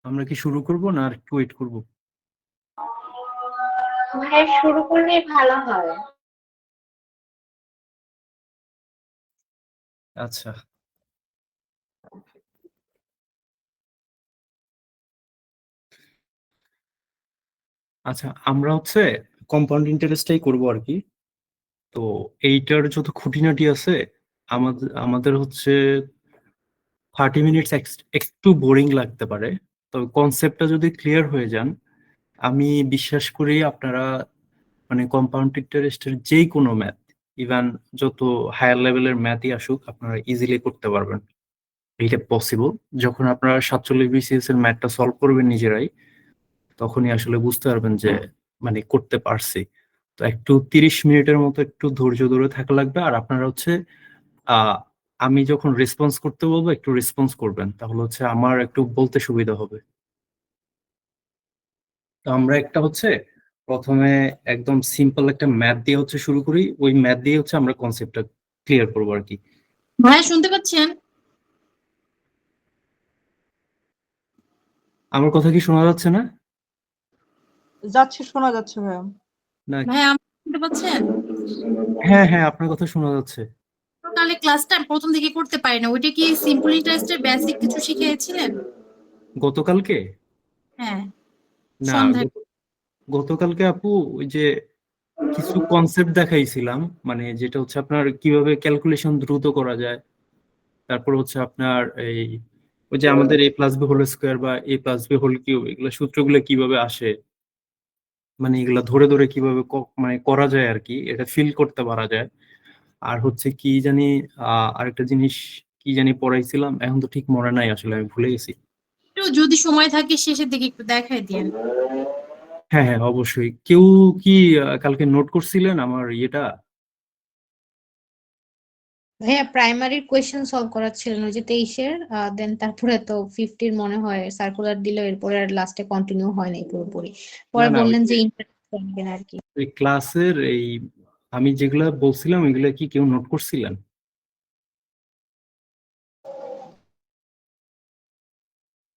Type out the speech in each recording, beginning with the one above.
আমরা কি শুরু করব না আর একটু ওয়েট করব? ভাই শুরু করলেই ভালো হয়। আচ্ছা আচ্ছা, আমরা কম্পাউন্ড ইন্টারেস্টটাই করব আর কি। তো এইটার যত খুঁটিনাটি আছে, আমাদের 30 মিনিটস একটু বোরিং লাগতে পারে। তবে কনসেপ্টটা যদি ক্লিয়ার হয়ে যান, আমি বিশ্বাস করি আপনারা মানে কম্পাউন্ড ইন্টারেস্টের যে কোনো ম্যাথ, ইভেন যত হায়ার লেভেলের ম্যাথই আসুক, আপনারা ইজিলি করতে পারবেন। এটা পসিবল। যখন আপনারা 47 BCS এর ম্যাথটা সলভ করবেন নিজেরাই, তখনই আসলে বুঝতে পারবেন যে মানে করতে পারছি। তো একটু 30 মিনিটের মতো একটু ধৈর্য ধরে থাকা লাগবে। আর আপনারা আহ আমি যখন রেসপন্স করতে বলবো একটু রেসপন্স করবেন, তাহলে আমার একটু বলতে সুবিধা হবে। তো আমরা প্রথমে একদম সিম্পল একটা ম্যাথ দিয়ে শুরু করি। ওই ম্যাথ দিয়ে আমরা কনসেপ্টটা ক্লিয়ার করবো আর কি। ভাইয়া শুনতে পাচ্ছেন? আমার কথা কি শোনা যাচ্ছে না? যাচ্ছে, শোনা যাচ্ছে ভাইয়া। না, ভাইয়া আমাকে শুনতে পাচ্ছেন? হ্যাঁ হ্যাঁ, আপনার কথা শোনা যাচ্ছে। তাহলে ক্লাসটা প্রথম থেকে করতে পারি না, ওইটা কি সিম্পল ইন্টারেস্টের বেসিক কিছু শিখিয়েছিলেন? গতকালকে? হ্যাঁ, না, সন্ধ্যায়। গতকালকে আপু ওই যে কিছু কনসেপ্ট দেখাইছিলাম, মানে যেটা আপনার কিভাবে ক্যালকুলেশন দ্রুত করা যায়। তারপর আপনার এই ওই যে আমাদের a+b² বা a+b³ এগুলো সূত্রগুলো কিভাবে আসে, মানে এগুলা ধরে ধরে কিভাবে মানে করা যায় আর কি, এটা ফিল করতে পারা যায়। আর কি জানি আরেকটা জিনিস কি জানি পড়াইছিলাম, এখন তো ঠিক মনে নাই, আসলে আমি ভুলে গেছি। একটু যদি সময় থাকে শেষের দিকে একটু দেখাই দিয়েন। হ্যাঁ হ্যাঁ, অবশ্যই। কেউ কি কালকে নোট করছিলেন আমার ইয়েটা? ভাইয়া প্রাইমারির কোয়েশ্চেন সলভ করার ছিলেন ওই যে 23-এর, দেন তারপরে তো 50-র মনে হয় সার্কুলার দিল, এরপরে আর লাস্টে কন্টিনিউ হয় নাই পুরোপুরি। না পরে না, বললেন যে ইন্টারেস্ট করবেন আর কি। ওই ক্লাসের আমি যেগুলা বলছিলাম এগুলা কি কেউ নোট করছিলেন?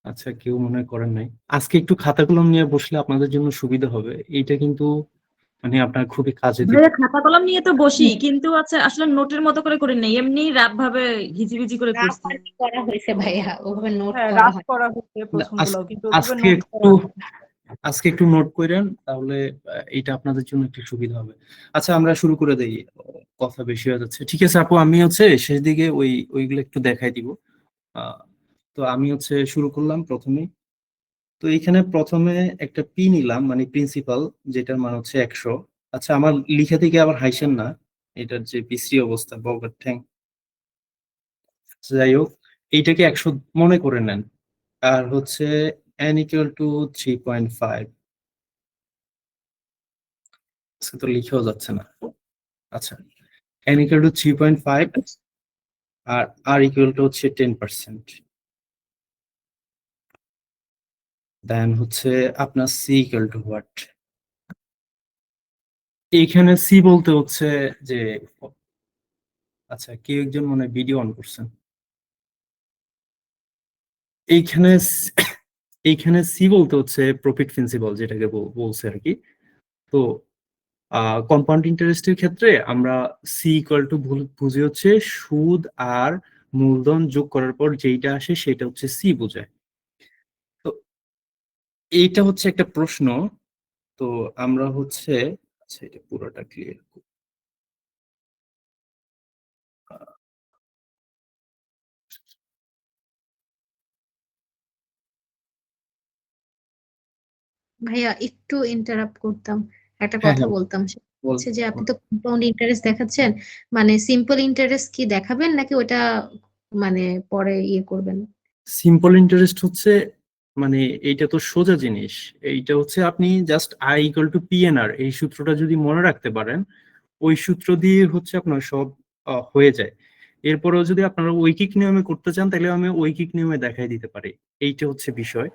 আচ্ছা, কেউ মনে হয় করেন নাই। আজকে একটু খাতা কলম নিয়ে বসলে আপনাদের জন্য সুবিধা হবে। এইটা কিন্তু মানে আপনার খুবই কাজে দিবে। ভাইয়া খাতা কলম নিয়ে তো বসি, কিন্তু আসলে নোটের মতো করে করি নাই, এমনি রাফ ভাবে ঘিজিবিজি করে রাফ করছি। আর কি করা হয়েছে ভাইয়া, ওভাবে নোট হ্যাঁ, করা রাফ হয়। করা হচ্ছে না, প্রশ্নগুলো, কিন্তু ওভাবে আজকে নোট একটু করা হয় না। আজকে একটু নোট করেন, তাহলে এটা আপনাদের জন্য একটু সুবিধা হবে। আচ্ছা, আমরা শুরু করে দেই। কথা বেশি হয়ে যাচ্ছে। ঠিক আছে আপু, আমি শেষ দিকে ওইগুলো একটু দেখাই দিব। আহ, তো আমি শুরু করলাম প্রথমে। তো এইখানে প্রথমে একটা পি নিলাম, মানে প্রিন্সিপাল, যেটার মান 100। আচ্ছা, আমার লিখে থেকে আবার হাইসেন না, এটার যে বিশ্রী অবস্থা, বলবার ঠ্যাং। যাই হোক, এইটাকে 100 মনে করে নেন। আর n = 3.5। তো লিখেও যাচ্ছে না। আচ্ছা, n = 3.5, আর r 10%। দেন আপনার c = what? এইখানে সি বলতে যে, আচ্ছা কেউ একজন মনে হয় ভিডিও অন করছেন। এইখানে এইখানে সি বলতে প্রফিট প্রিন্সিপাল, যেটাকে বলছে আর কি। তো কম্পাউন্ড ইন্টারেস্টের ক্ষেত্রে আমরা c = বুঝি সুদ আর মূলধন যোগ করার পর যেইটা আসে সেটা সি বোঝায়। তো এইটা একটা প্রশ্ন। তো আমরা আচ্ছা, এটা পুরোটা ক্লিয়ার। ভাইয়া একটু ইন্টারাপ্ট করতাম, একটা হ্যাঁ কথা হ্যাঁ, বলতাম। সেটা বল। হচ্ছে যে আপনি তো কম্পাউন্ড ইন্টারেস্ট দেখাচ্ছেন, মানে সিম্পল ইন্টারেস্ট কি দেখাবেন নাকি ওটা মানে পরে ইয়ে করবেন? সিম্পল ইন্টারেস্ট মানে এইটা তো সোজা জিনিস। এইটা আপনি জাস্ট I = PNR, এই সূত্রটা যদি মনে রাখতে পারেন, ওই সূত্র দিয়ে আপনার সব হয়ে যায়। এরপরেও যদি আপনারা ঐকিক নিয়মে করতে চান, তাহলে আমি ঐকিক নিয়মে দেখাই দিতে পারি। এইটা বিষয়।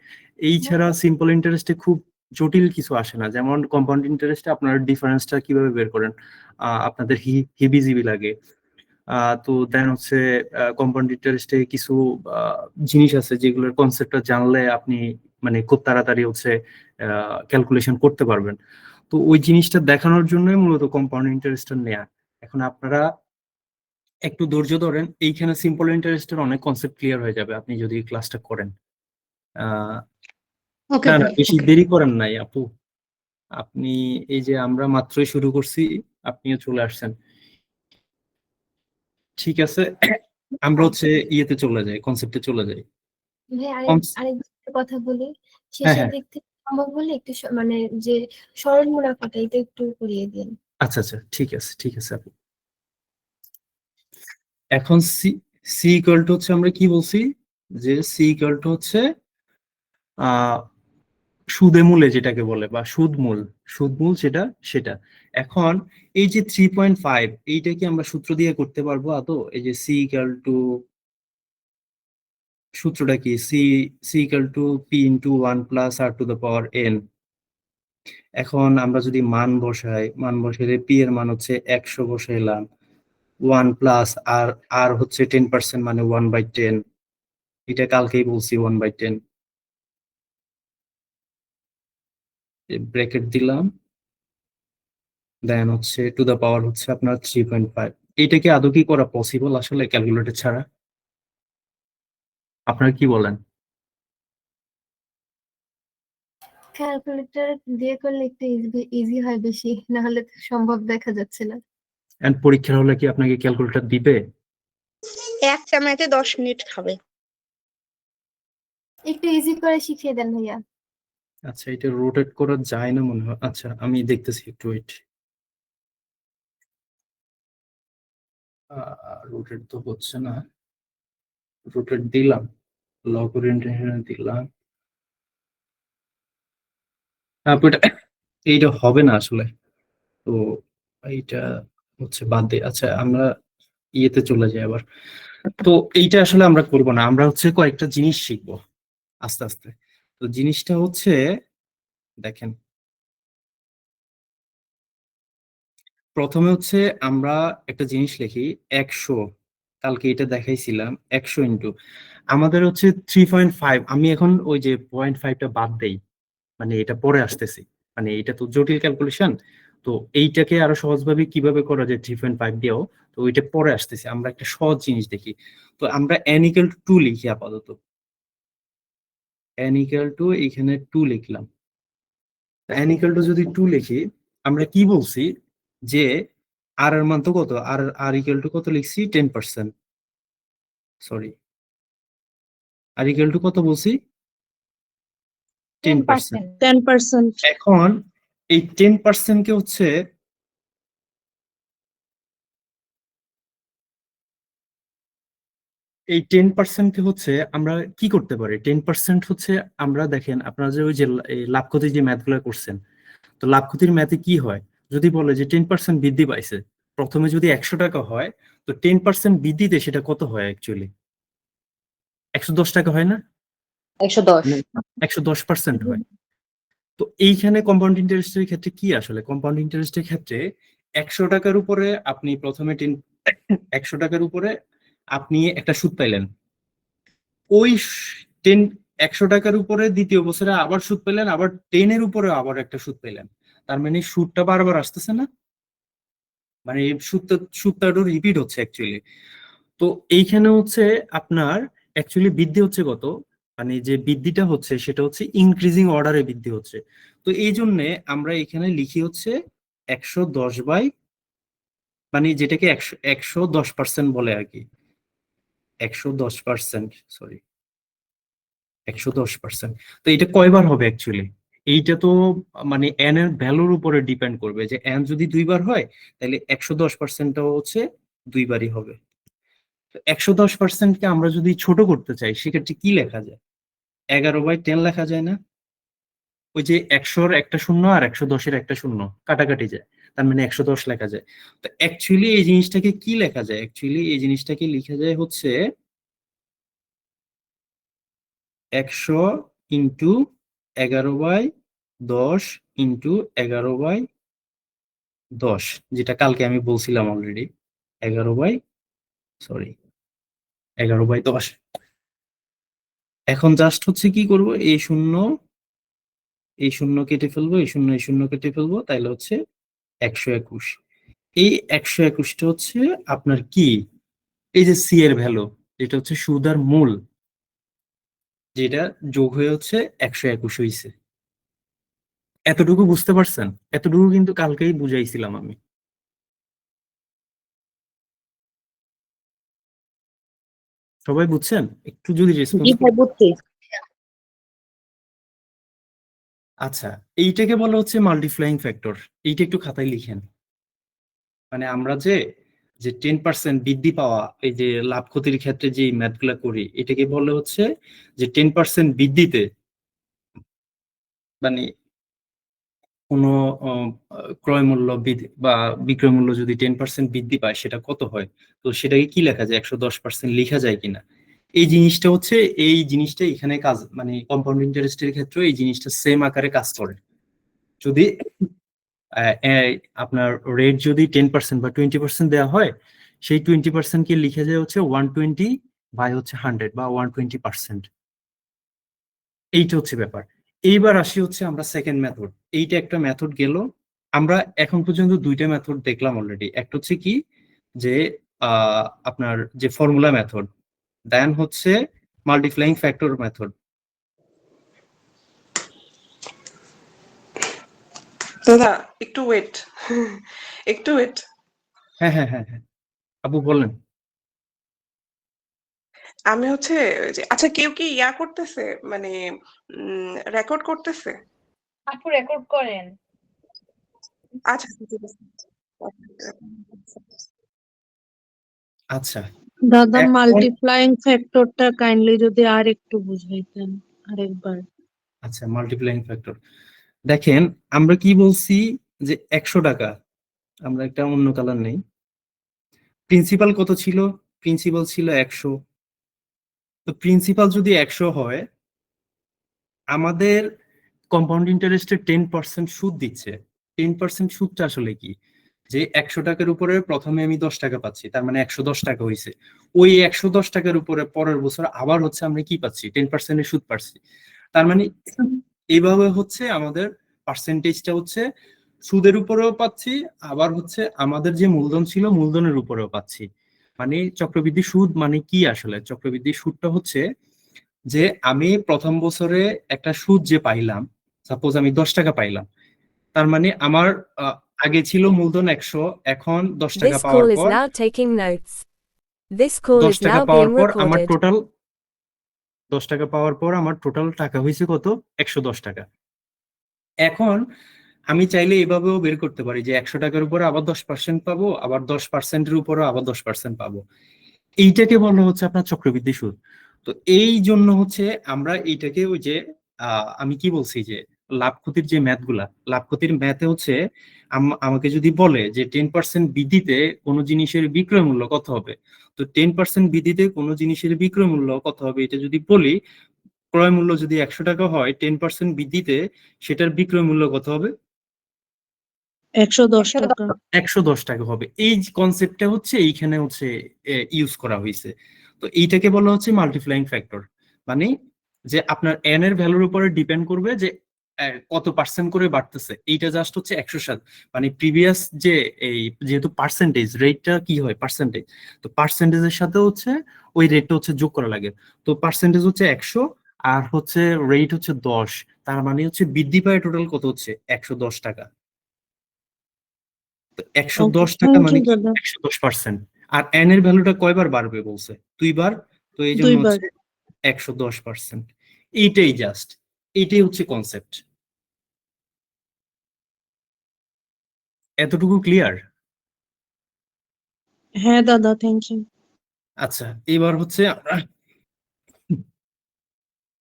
এই ছাড়া সিম্পল ইন্টারেস্টে খুব জটিল কিছু আসে না। যেমন কম্পাউন্ড ইন্টারেস্টে আপনার ডিফারেন্সটা কিভাবে বের করেন, আপনাদের হিবিজিবি লাগে। তো দেন হচ্ছে কম্পাউন্ড ইন্টারেস্টে কিছু জিনিস আছে যেগুলোর কনসেপ্টটা জানলে আপনি মানে খুব তাড়াতাড়ি হচ্ছে ক্যালকুলেশন করতে পারবেন। তো ওই জিনিসটা দেখানোর জন্যই মূলত কম্পাউন্ড ইন্টারেস্টটা নেয়া। এখন আপনারা একটু ধৈর্য ধরেন, এইখানে সিম্পল ইন্টারেস্টের অনেক কনসেপ্ট ক্লিয়ার হয়ে যাবে আপনি যদি ক্লাসটা করেন। আহ, ওকে না না, ভাই, বেশি ওকে। দেরি করেন নাই আপু। আপনি এই যে আমরা মাত্রই শুরু করছি, আপনিও চলে আসছেন। ঠিক আছে, আমরা হচ্ছে ইয়েতে চলে যাই, কনসেপ্টে চলে যাই। ভাই Cons- আরেক কথা বলি, হ্যাঁ শেষের হ্যাঁ, দিক থেকে সম্ভব হলে একটু মানে যে সরল মুনাফাটা এটা একটু করিয়ে দিন। আচ্ছা আচ্ছা, ঠিক আছে ঠিক আছে আপু। এখন সি সি ইকুয়াল টু হচ্ছে আমরা কি বলছি, যে সি ইকুয়াল টু হচ্ছে আহ সুদে মূলে যেটাকে বলে, বা সুদ মূল যেটা সেটা। এখন এই যে 3.5 এইটা কি আমরা সূত্র দিয়ে করতে পারবো আদৌ? এই যে সি ইকুয়াল টু, সূত্রটা কি, C C equal to P into 1 + r⁴ n। এখন আমরা যদি মান বসাইলে পি এর মান হচ্ছে 100 বসাইলাম, 1 + আর হচ্ছে 10% মানে 1/10। এটা কালকেই বলছি 1/10, ব্র্যাকেট দিলাম, দেন হচ্ছে টু দা পাওয়ার হচ্ছে আপনার 3.5। এটা কি আদৌ কি করা পসিবল আসলে ক্যালকুলেটর ছাড়া? আপনারা কি বলেন? ক্যালকুলেটর দিয়ে করলে একটু ইজি হয় বেশি, না হলে তো সম্ভব দেখা যাচ্ছে না। এন্ড পরীক্ষার হলে কি আপনাকে ক্যালকুলেটর দিবে? একটা ম্যাথে 10 মিনিট খাবে। একটু ইজি করে শিখিয়ে দেন ভাইয়া। আচ্ছা, এটা রোটেট করা যায় না মনে হয়। আচ্ছা, আমি দেখতেছি, একটু ওয়েট। রোটেট তো হচ্ছে না। রোটেট দিলাম, লগ ওরিয়েন্টেশন দিলাম, তারপর এইটা হবে না আসলে। তো এইটা হচ্ছে বাদ দিয়ে, আচ্ছা আমরা ইয়েতে চলে যাই আবার। তো এইটা আসলে আমরা করব না, আমরা হচ্ছে কয়েকটা জিনিস শিখবো আস্তে আস্তে। তো জিনিসটা হচ্ছে, দেখেন, প্রথমে হচ্ছে আমরা একটা জিনিস লিখি 100, কালকে এটা দেখাইছিলাম, 100 ইন্টু আমাদের হচ্ছে 3.5। আমি এখন ওই যে 0.5টা বাদ দেই, মানে এটা পরে আসতেছি, মানে এটা তো জটিল ক্যালকুলেশন। তো এইটাকে আরো সহজভাবে কিভাবে করা যায় 3.5 দিয়েও, তো ওইটা পরে আসতেছি। আমরা একটা সহজ জিনিস দেখি। তো আমরা n = 2 লিখি আপাতত। n = 2, এখানে 2 লিখলাম। n = যদি 2 লিখি, আমরা কি বলছি যে আর এর মান তো কত, আর কত লিখছি, 10%। সরি, আর কত বলছি, 10%। 10%। এখন এই 10% কে হচ্ছে, এই 10% কে হচ্ছে আমরা কি করতে পারি, 10% হচ্ছে আমরা, দেখেন আপনারা যে ওই যে এই লাভ ক্ষতির যে ম্যাথ গুলো করছেন, তো লাভ ক্ষতির ম্যাথে কি হয়, যদি বলে যে 10% বৃদ্ধি পাইছে, প্রথমে যদি 100 টাকা হয়, তো 10% বৃদ্ধিতে সেটা কত হয় অ্যাকচুয়ালি, 110 টাকা হয় না? 110। 110% হয়। তো এইখানে কম্পাউন্ড ইন্টারেস্টের ক্ষেত্রে কি, আসলে কম্পাউন্ড ইন্টারেস্টের ক্ষেত্রে 100 টাকার উপরে আপনি প্রথমে 100 টাকার উপরে আপনি একটা সুদ পাইলেন, ওই 10 100 টাকার উপরে দ্বিতীয় বছরে আবার সুদ পেলেন, আবার 10 এর উপরে আবার একটা সুদ পেলেন। তার মানে সুদটা বারবার আসতেছে না, মানে এই সুদটা রিপিট হচ্ছে অ্যাকচুয়ালি। তো এইখানে হচ্ছে আপনার অ্যাকচুয়ালি বৃদ্ধি হচ্ছে কত, মানে যে বৃদ্ধিটা হচ্ছে সেটা হচ্ছে ইনক্রিজিং অর্ডারে বৃদ্ধি হচ্ছে। তো এই জন্য আমরা এখানে লিখি হচ্ছে 110 বাই, মানে যেটাকে 110% বলে আর কি, 110%, সরি 110%। তো এটা কয়বার হবে অ্যাকচুয়ালি, এইটা তো মানে এন এর ভ্যালুর উপরে ডিপেন্ড করবে, যে এন যদি 2 বার হয় তাহলে 110%টাও হচ্ছে 2 বারই হবে। 110%কে আমরা যদি ছোট করতে চাই সেক্ষেত্রে কি লেখা যায়, 11/10 লেখা যায় না? ওই যে 100-র একটা শূন্য আর 110-এর একটা শূন্য কাটাকাটি যায়, তার মানে 110 লেখা যায়। তো অ্যাকচুয়ালি এই জিনিসটাকে কি লেখা যায়, অ্যাকচুয়ালি এই জিনিসটাকে লেখা যায় হচ্ছে 100 ইন্টু 11/10 ইন্টু 11/10, যেটা কালকে আমি বলছিলাম অলরেডি, 11/10। সরি 11/10। এখন জাস্ট হচ্ছে কি করব, এই শূন্য কেটে ফেলবো, এই শূন্য কেটে ফেলবো, তাইলে হচ্ছে 121। এই 121টা হচ্ছে আপনার কি, এই যে সি এর ভ্যালু, যেটা হচ্ছে সুদ আর মূল, যেটা যোগ হয়ে হচ্ছে 121 হইছে। এতটুকু বুঝতে পারছেন? এতটুকু কিন্তু কালকেই বুঝাইছিলাম আমি। সবাই বুঝছেন? একটু যদি রেসপন্স আচ্ছা, এইটাকে বলা হচ্ছে মাল্টিপ্লাইং ফ্যাক্টর। এইটা একটু খাতায় লিখেন। মানে আমরা যে 10% বৃদ্ধি পাওয়া, এই যে লাভ ক্ষতির ক্ষেত্রে যে ম্যাথগুলা করি, এটাকে বলে হচ্ছে যে 10% বৃদ্ধিতে মানে কোনো ক্রয় মূল্য বা বিক্রয় মূল্য যদি 10% বৃদ্ধি পায়, সেটা কত হয়? তো সেটাকে কি লেখা যায়, 110% লেখা যায় কিনা? এই জিনিসটা হচ্ছে, এই জিনিসটা এখানে কাজ, মানে কম্পাউন্ড ইন্টারেস্টের ক্ষেত্রে এই জিনিসটা সেম আকারে কাজ করে। যদি আপনার রেট যদি 10% বা 20% দেওয়া হয়, সেই 20% কে লিখে যায় হচ্ছে 120 বাই হচ্ছে 100 বা 120%। এইটা হচ্ছে ব্যাপার। এইবার আসি হচ্ছে আমরা সেকেন্ড মেথড। এইটা একটা মেথড গেল। আমরা এখন পর্যন্ত দুইটা মেথড দেখলাম অলরেডি। একটা হচ্ছে কি, যে আপনার যে ফর্মুলা মেথড, দেন হচ্ছে মাল্টিপ্লাইং ফ্যাক্টর মেথড। দাদা একটু ওয়েট একটু ওয়েট। হ্যাঁ হ্যাঁ হ্যাঁ হ্যাঁ, আপু বলেন। আমি হচ্ছে আচ্ছা, কেউ কি ইয়া করতেছে, মানে রেকর্ড করতেছে? আপু রেকর্ড করেন। আচ্ছা ঠিক আছে। আচ্ছা, দাদা এখন মাল্টিপ্লাইং ফ্যাক্টরটা কাইন্ডলি যদি আর একটু বুঝাইতেন আরেকবার। আচ্ছা, মাল্টিপ্লাইং ফ্যাক্টর দেখেন, আমরা কি বলছি, যে 100 টাকা, আমরা একটা অন্য কালার নেই। প্রিন্সিপাল কত ছিল? প্রিন্সিপাল ছিল 100। তো প্রিন্সিপাল যদি 100 হয়, আমাদের কম্পাউন্ড ইন্টারেস্টে 10% সুদ দিচ্ছে। 10% সুদটা আসলে কি, যে 100 টাকার উপরে প্রথমে আমি 10 টাকা পাচ্ছি, তার মানে 110 টাকা হয়েছে। ওই 110 টাকার উপরে পরের বছর আবার হচ্ছে আমরা কি পাচ্ছি, 10% সুদ পাচ্ছি। তার মানে এইভাবে হচ্ছে আমাদের পার্সেন্টেজটা হচ্ছে সুদের উপরেও পাচ্ছি, আবার হচ্ছে আমাদের যে মূলধন ছিল মূলধনের উপরেও পাচ্ছি। মানে চক্রবৃদ্ধি সুদ মানে কি আসলে? চক্রবৃদ্ধি সুদটা হচ্ছে যে আমি প্রথম বছরে একটা সুদ যে পাইলাম, সাপোজ আমি 10 টাকা পাইলাম, তার মানে আমার আগে ছিল মূলধন 100, এখন 10 টাকা This পাওয়ার call is পর now taking notes. This call 10 is টাকা now পাওয়ার being পর আমার recorded. টোটাল 10 টাকা পাওয়ার পর আমার টোটাল টাকা হয়েছে কত? 110 টাকা। এখন আমি চাইলে এভাবেও বের করতে পারি যে 100 টাকার উপরে আবার 10% পাবো, আবার 10%-এর উপরে আবার 10% পাবো। এইটাকে বলা হচ্ছে আপনার চক্রবৃদ্ধি সুদ। তো এই জন্য হচ্ছে আমরা এইটাকে ওই যে আমি কি বলছি, যে লাভ ক্ষতির যে ম্যাথ গুলা, লাভ ক্ষতির ম্যাথে হচ্ছে আমাকে যদি বলে যে 10% বৃদ্ধিতে কোনো জিনিসের বিক্রয় মূল্য কত হবে, তো 10% বৃদ্ধিতে কোনো জিনিসের বিক্রয় মূল্য কত হবে এটা যদি বলি, ক্রয় মূল্য যদি 100 টাকা হয়, 10% বৃদ্ধিতে সেটার বিক্রয় মূল্য কত হবে? 110 টাকা। 110 টাকা হবে। এই কনসেপ্টটা হচ্ছে এইখানে হচ্ছে ইউজ করা হয়েছে। তো এইটাকে বলা হচ্ছে মাল্টিপ্লাইং ফ্যাক্টর। মানে যে আপনার এন এর ভ্যালুর উপরে ডিপেন্ড করবে যে কত পার্সেন্ট করে বাড়তেছে। এইটা জাস্ট হচ্ছে 107, মানে প্রিভিয়াস যে এই যেহেতু পার্সেন্টেজ রেটটা কি হয় পার্সেন্টেজ, তো পার্সেন্টেজের সাথে হচ্ছে ওই রেটটা হচ্ছে যোগ করা লাগে। তো পার্সেন্টেজ হচ্ছে 100 আর হচ্ছে রেট হচ্ছে 10, তার মানে হচ্ছে বৃদ্ধি পায় টোটাল কত হচ্ছে 110 টাকা। 110 টাকা থ্যাংক মানে ইউ কি দাদা। 110%। আর এন এর ভ্যালুটা কয়বার বাড়বে বলছে? 2 বার। তো এই জন্য দুইবার। হচ্ছে 110%। এইটাই জাস্ট, এইটাই হচ্ছে কনসেপ্ট। এতটুকু ক্লিয়ার? হ্যাঁ দাদা, থ্যাংক ইউ। আচ্ছা, এবার হচ্ছে আমরা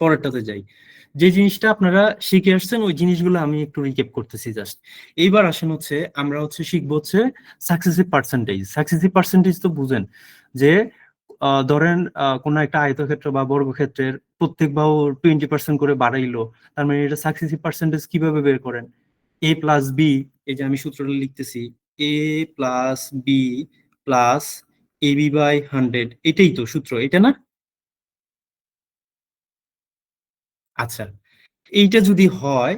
পরেরটাতে যাই। যে জিনিসটা আপনারা শিখে আসছেন ওই জিনিসগুলো আমি একটু রিক্যাপ করতেছি জাস্ট। এইবার আসেন হচ্ছে আমরা হচ্ছে শিখবো হচ্ছে সাকসেসিভ পার্সেন্টেজ। সাকসেসিভ পার্সেন্টেজ তো বুঝেন, যে ধরেন কোন একটা আয়তক্ষেত্র বা বর্গক্ষেত্রের প্রত্যেক বাহু 20% করে বাড়াইলো, তার মানে এটা সাকসেসিভ পার্সেন্টেজ কিভাবে বের করেন? এ প্লাস বি, এই যে আমি সূত্রটা লিখতেছি, A plus B plus AB by 100, এটাই তো সূত্র, এটা না? আচ্ছা, এইটা যদি হয়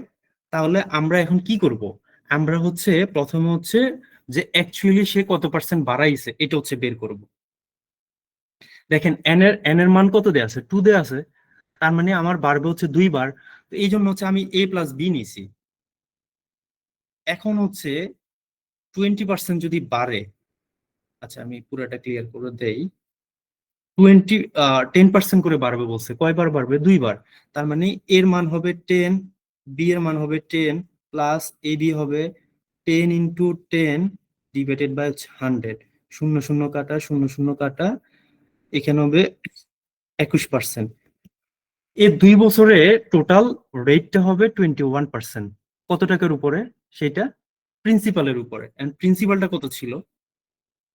তাহলে আমরা এখন কি করব? আমরা হচ্ছে প্রথমে হচ্ছে যে অ্যাকচুয়ালি সে কত পার্সেন্ট বাড়াইছে এটা হচ্ছে বের করব। দেখেন এন এর মান কত দেয়া আছে? 2 দেয়া আছে, তার মানে আমার বাড়বে হচ্ছে 2 বার। তো এই জন্য হচ্ছে আমি a প্লাস বি নিছি। এখন হচ্ছে 20% যদি বাড়ে, আচ্ছা আমি পুরোটা ক্লিয়ার করে দেই। 10% করে বাড়বে বলছে, কয়বার বাড়বে? 2 বার। তার মানে এর মান হবে 10, বি এর মান হবে 10, প্লাস এ বি হবে 10 ইন্টু 10 ডিভাইডেড বাই 100। শূন্য শূন্য কাটা, শূন্য শূন্য কাটা, এখানে হবে 21%। এর 2 বছরে টোটাল রেটটা হবে 21%। কত টাকার উপরে? সেটা প্রিন্সিপালের উপরে। এন্ড প্রিন্সিপালটা কত ছিল?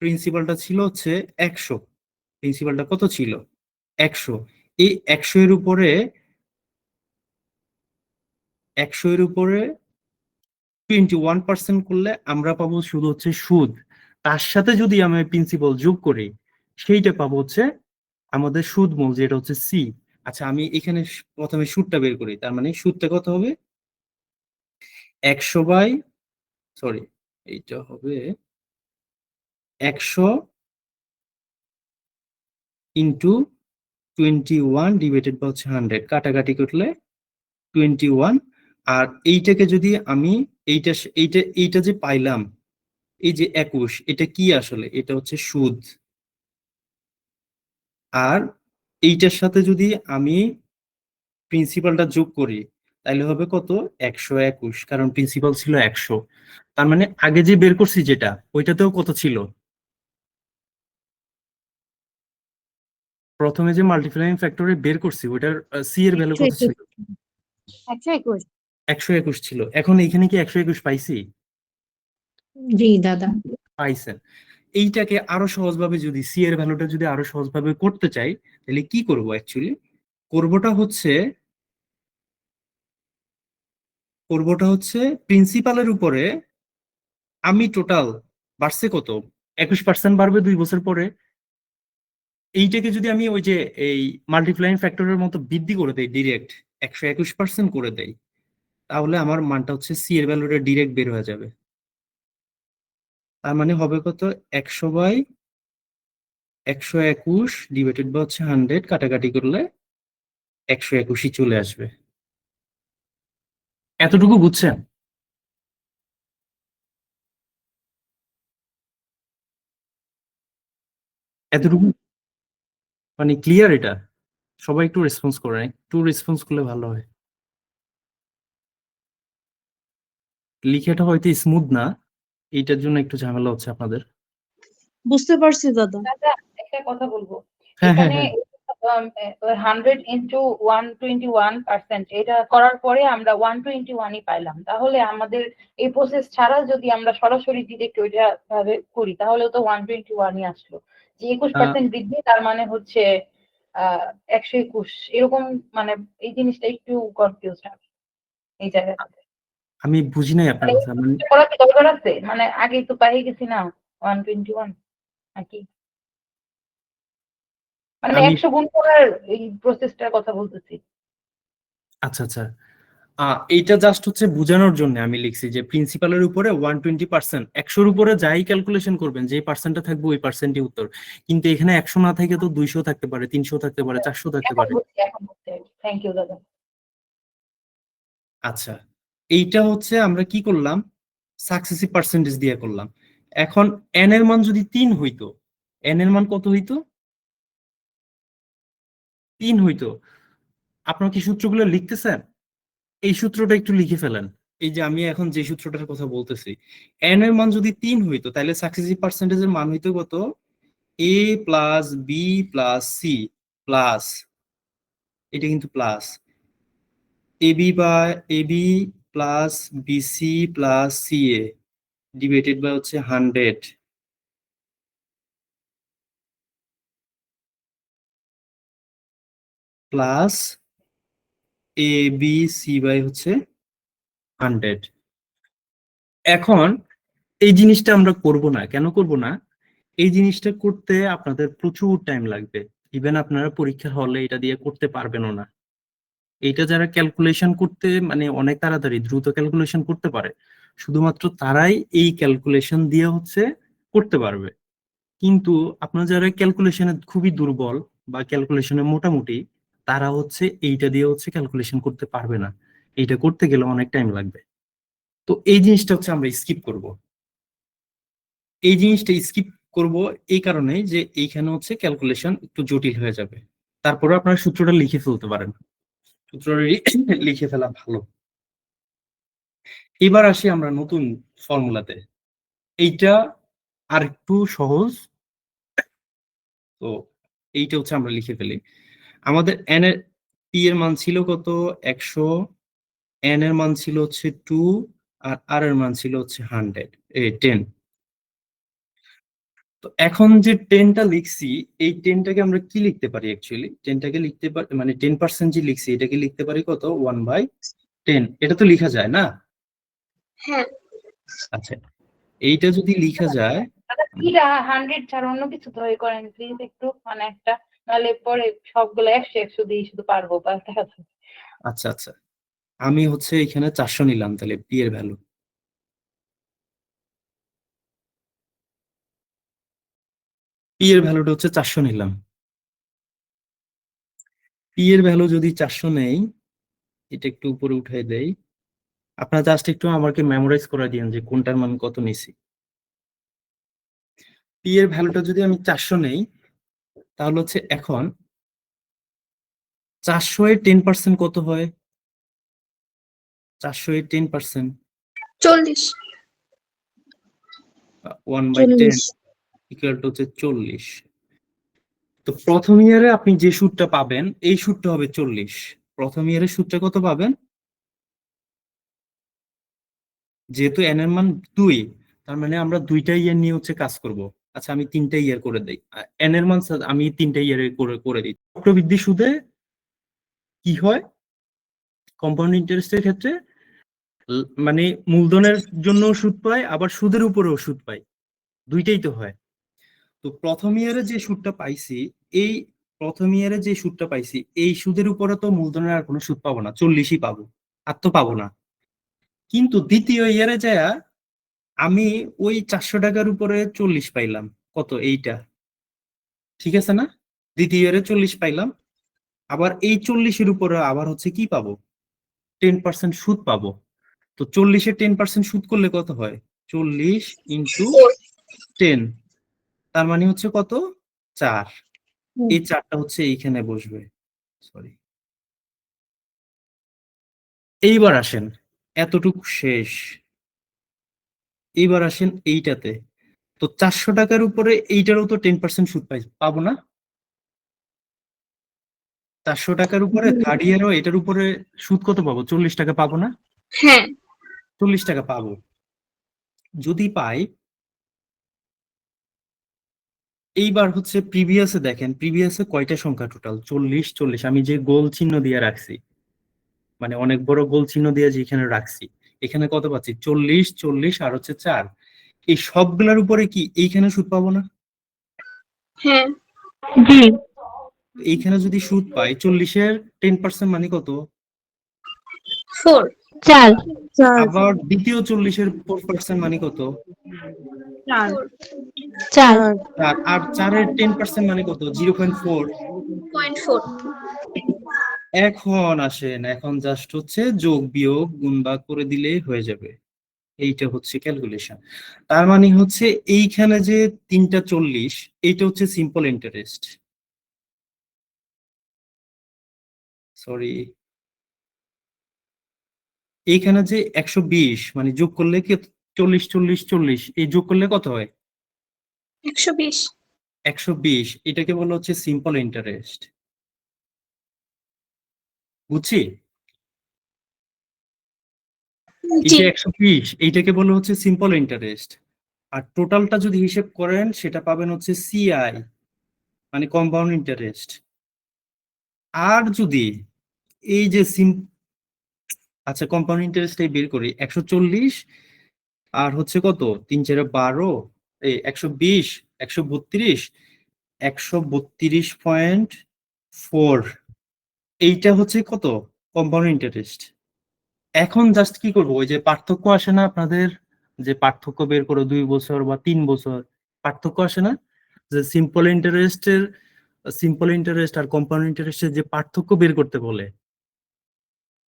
প্রিন্সিপালটা ছিল হচ্ছে 100। প্রিন্সিপালটা কত ছিল? 100। এই 100 এর উপরে 21% করলে আমরা পাবো শুধু হচ্ছে সুদ। তার সাথে যদি আমি প্রিন্সিপাল যোগ করি সেইটা পাবো হচ্ছে আমাদের সুদ মূল, যেটা হচ্ছে সি। আচ্ছা আমি এখানে প্রথমে সুদটা বের করি। তার মানে সুদটা কত হবে? 100 বাই, সরি, এইটা হবে 100 ইন্টু 21 ডিভাইডেড বাই হচ্ছে 100, কাটাকাটি করলে 21। আর এইটাকে যদি আমি এইটা এইটা এইটা যে পাইলাম, এই যে 21, এটা কি আসলে? এটা হচ্ছে সুদ। আর এইটার সাথে যদি আমি প্রিন্সিপালটা যোগ করি তাহলে হবে কত? 121, কারণ প্রিন্সিপাল ছিল 100। তার মানে আগে যে বের করছি যেটা, ওইটাতেও কত ছিল? প্রথমে যে মাল্টিপ্লাইং ফ্যাক্টরে বের করছি ওইটার সি এর ভ্যালু কত ছিল? 121 ছিল। এখন এখানে কি 121 পাইছি? জি দাদা। পাইছেন। এইটাকে আরো সহজভাবে যদি সি এর ভ্যালুটা যদি আরো সহজভাবে করতে চাই তাহলে কি করব? অ্যাকচুয়ালি করবোটা হচ্ছে প্রিন্সিপালের উপরে আমি টোটাল বাড়ছে কত? 21% বাড়বে 2 বছর পরে। এইটাকে যদি আমি ওই যে এই মাল্টিপ্লাইং ফ্যাক্টরের মতো বৃদ্ধি করে দেই, ডিরেক্ট 121% করে দেই, তাহলে আমার মানটা হচ্ছে সি এর ভ্যালুটা ডিরেক্ট বের হয়ে যাবে। তার মানে হবে কত? 100 বাই 121 ডিভাইডেড বাই হচ্ছে 100, কাটাকাটি করলে 121ই চলে আসবে। এতটুকু বুঝছেন? এতটুকু মানে ক্লিয়ার? এটা সবাই একটু রেসপন্স করেন, একটু রেসপন্স করলে ভালো হয়। লিখাটা হয়তো স্মুথ না, এইটার জন্য একটু ঝামেলা হচ্ছে আপনাদের। বুঝতে পারছি দাদা। দাদা একটা কথা বলবো, হ্যাঁ হ্যাঁ এখানে হ্যাঁ 100 ইন্টু 121%, এটা করার পরে আমরা 121ই পাইলাম। তাহলে আমাদের এই প্রসেস ছাড়া যদি আমরা সরাসরি ডিরেক্ট ওইটা ভাবে করি তাহলে তো 121ই আসলো। যে 21% বৃদ্ধি, তার মানে হচ্ছে 121 এরকম। মানে এই জিনিসটা একটু কনফিউজ এই জায়গাটাতে। আমি বুঝি নাই আপনার মানে কথা। মানে এটা করা কি দরকার আছে? মানে আগেই তো পাই গেছি না 121 নাকি? মানে আমি আমি 100 গুণ করার এই প্রসেসটার কথা বলতেছি। আচ্ছা আচ্ছা, এইটা জাস্ট হচ্ছে বোঝানোর জন্য আমি লিখছি যে প্রিন্সিপালের উপরে 120%, 100-র উপরে যাই ক্যালকুলেশন করবেন যে পার্সেন্টটা থাকবে ওই পার্সেন্টই উত্তর। কিন্তু এখানে 100 না থেকে তো 200 থাকতে পারে, 300 থাকতে পারে, 400 থাকতে পারে। এখন বুঝতে থ্যাংক ইউ দাদা। আচ্ছা, এইটা হচ্ছে আমরা কি করলাম? সাকসেসিভ পার্সেন্টেজ দিয়ে করলাম। এখন এন এর মান যদি 3 হইতো, এন এর মান কত হইতো? 3 হইতো। আপনারা কি সূত্রগুলো লিখতেছেন? এই সূত্রটা একটু লিখে ফেলেন। এই যে আমি এখন যে সূত্রটার কথা বলতেছি, এন এর মান যদি 3 হইতো তাহলে সাকসেসিভ পার্সেন্টেজের মান হইতো কত? A plus B plus C plus, এটা কিন্তু প্লাস, এবি বা AB plus BC plus CA divided by হচ্ছে 100 plus A B C by হচ্ছে 100। এখন এই জিনিসটা আমরা করব না। কেন করব না? এই জিনিসটা করতে আপনাদের প্রচুর টাইম লাগবে, ইভেন আপনারা পরীক্ষার হলে এটা দিয়ে করতে পারবেনও না। এটা যারা ক্যালকুলেশন করতে মানে অনেক তাড়াতাড়ি দ্রুত ক্যালকুলেশন করতে পারে, শুধুমাত্র তারাই এই ক্যালকুলেশন দিয়ে হচ্ছে করতে পারবে। কিন্তু আপনারা যারা ক্যালকুলেশনে খুবই দুর্বল বা ক্যালকুলেশনে মোটামুটি, তারা হচ্ছে এইটা দিয়ে হচ্ছে ক্যালকুলেশন করতে পারবে না। এইটা করতে গেলে অনেক টাইম লাগবে। তো এই জিনিসটা হচ্ছে আমরা স্কিপ করব। এই জিনিসটা স্কিপ করব এই কারণে যে এইখানে হচ্ছে ক্যালকুলেশন একটু জটিল হয়ে যাবে। তারপরে আপনারা সূত্রটা লিখে ফেলতে পারেন, সূত্রটা লিখে ফেলা ভালো। এবার আসি আমরা নতুন ফর্মুলাতে। এইটা আর একটু সহজ। তো এইটা হচ্ছে আমরা লিখে ফেলি। আমাদের n এর p এর মান ছিল কত? 100, n এর মান ছিল হচ্ছে 2, আর r এর মান ছিল হচ্ছে 10। তো এখন যে 10টা লিখছি, এই 10টাকে আমরা কি লিখতে পারি? অ্যাকচুয়ালি 10টাকে লিখতে পারি মানে 10% যে লিখছি এটাকে লিখতে পারি কত? 1/10। এটা তো লেখা যায় না? হ্যাঁ। আচ্ছা, এইটা যদি লেখা যায়, এটা 100 ছাড়া অন্য কিছু ধরে করেন প্লিজ একটু, মানে একটা, নাহলে পরে সবগুলো 100 দিয়ে শুধু পারবো বা দেখা যাবে। আচ্ছা আচ্ছা, আমি হচ্ছে এখানে 400 নিলাম তাহলে p এর ভ্যালু। p এর ভ্যালুটা হচ্ছে 400 নিলাম। p এর ভ্যালু যদি 400 নেই, এটা একটু উপরে উঠাই দেই। আপনারা জাস্ট একটু আমাকে মেমোরাইজ করে দিন যে কোনটার মান কত নিছি। p এর ভ্যালুটা যদি আমি 400 নেই, তাহলে হচ্ছে এখন 400 এর 10% কত হয়? 400 এর 10% 40। 1/10 ইকুয়াল টু হচ্ছে 40। তো প্রথম ইয়ারে আপনি যে সুদটা পাবেন এই সুদটা হবে 40। প্রথম ইয়ারের সুদটা কত পাবেন? যেহেতু n এর মান 2, তার মানে আমরা 2টা ইয়ার নিয়ে হচ্ছে কাজ করব। আচ্ছা, আমি 3টা ইয়ার করে দেই। n এর মান আমি 3টা ইয়ারে করে দিই। চক্রবৃদ্ধি সুদে কি হয়? কম্পাউন্ড ইন্টারেস্টের ক্ষেত্রে মানে মূলধনের জন্য সুদ পায়, আবার সুদের উপরেও সুদ পায়, দুইটাই তো হয়। তো প্রথম ইয়ারে যে সুদটা পাইছি, এই প্রথম ইয়ারে যে সুদটা পাইছি এই সুদের উপরে তো মূলধনের আর কোনো সুদ পাবো না, 40ই পাবো, আর তো পাবো না। কিন্তু দ্বিতীয় ইয়ারে যায় আমি ওই 400 টাকার উপরে 40 পাইলাম। কত? এইটা ঠিক আছে না? দ্বিতীয় ইয়ারে 40 পাইলাম, আবার এই 40-এর উপরে আবার হচ্ছে কি পাবো? 10% সুদ পাবো। তো 40-এ 10% সুদ করলে কত হয়? 40 ইন্টু 10, তার মানে হচ্ছে কত? 4। এই 4টা হচ্ছে এইখানে বসবে। সরি, এইবার আসেন, এতটুকু শেষ। এইবার আসেন এইটাতে। তো 400 টাকার উপরে এইটারও তো 10% সুদ পাবো না? 400 টাকার উপরে থার্ড ইয়ারও এটার উপরে সুদ কত পাবো? 40 টাকা পাবো না? হ্যাঁ। 40 টাকা পাবো। যদি পাই, এইবার হচ্ছে প্রিভিয়াসে দেখেন, প্রিভিয়াসে কয়টা সংখ্যা টোটাল? 40 40। আমি যে গোল চিহ্ন দিয়ে রাখছি, মানে অনেক বড় গোল চিহ্ন দিয়ে যেখানে রাখছি, এখানে কত পাচ্ছি? 40 40 আর হচ্ছে 4। এই সবগুলোর উপরে কি এইখানে সুদ পাবো না? হ্যাঁ। জি। এইখানে যদি সুদ পাই, 40-এর 10% মানে কত? 4। 4 আবার দ্বিতীয় 40-এর 4% মানে কত? 4 আর 4-এর 10% মানে কত? 0.4। 0.4। এখন আসেন, এখন জাস্ট হচ্ছে যোগ বিয়োগ গুণ ভাগ করে দিলেই হয়ে যাবে। এইটা হচ্ছে ক্যালকুলেশন। তার মানে হচ্ছে এইখানে যে 3টা 40, এইটা হচ্ছে সিম্পল ইন্টারেস্ট। সরি, এইখানে যে 120 মানে যোগ করলে কি 40 40 40, এই যোগ করলে কত হয়? 120। 120, এটাকে বলা হচ্ছে সিম্পল ইন্টারেস্ট। বুঝছি? এই জি। যে 120, এইটাকে বলা হচ্ছে সিম্পল ইন্টারেস্ট। আর টোটালটা যদি হিসেব করেন সেটা পাবেন হচ্ছে সিআই, মানে কম্পাউন্ড ইন্টারেস্ট। আর যদি এই যে আচ্ছা, কম্পাউন্ড ইন্টারেস্টটাই বের করি। 140 আর হচ্ছে কত? 3 4 12, এই 120 132.4 এইটা হচ্ছে কত কম্পাউন্ড ইন্টারেস্ট। এখন জাস্ট কি করবো, ওই যে পার্থক্য আসে না আপনাদের, যে পার্থক্য বের করো 2 বছর বা 3 বছর, পার্থক্য আসে না, যে সিম্পল ইন্টারেস্ট আর কম্পাউন্ড ইন্টারেস্টের যে পার্থক্য বের করতে বলে,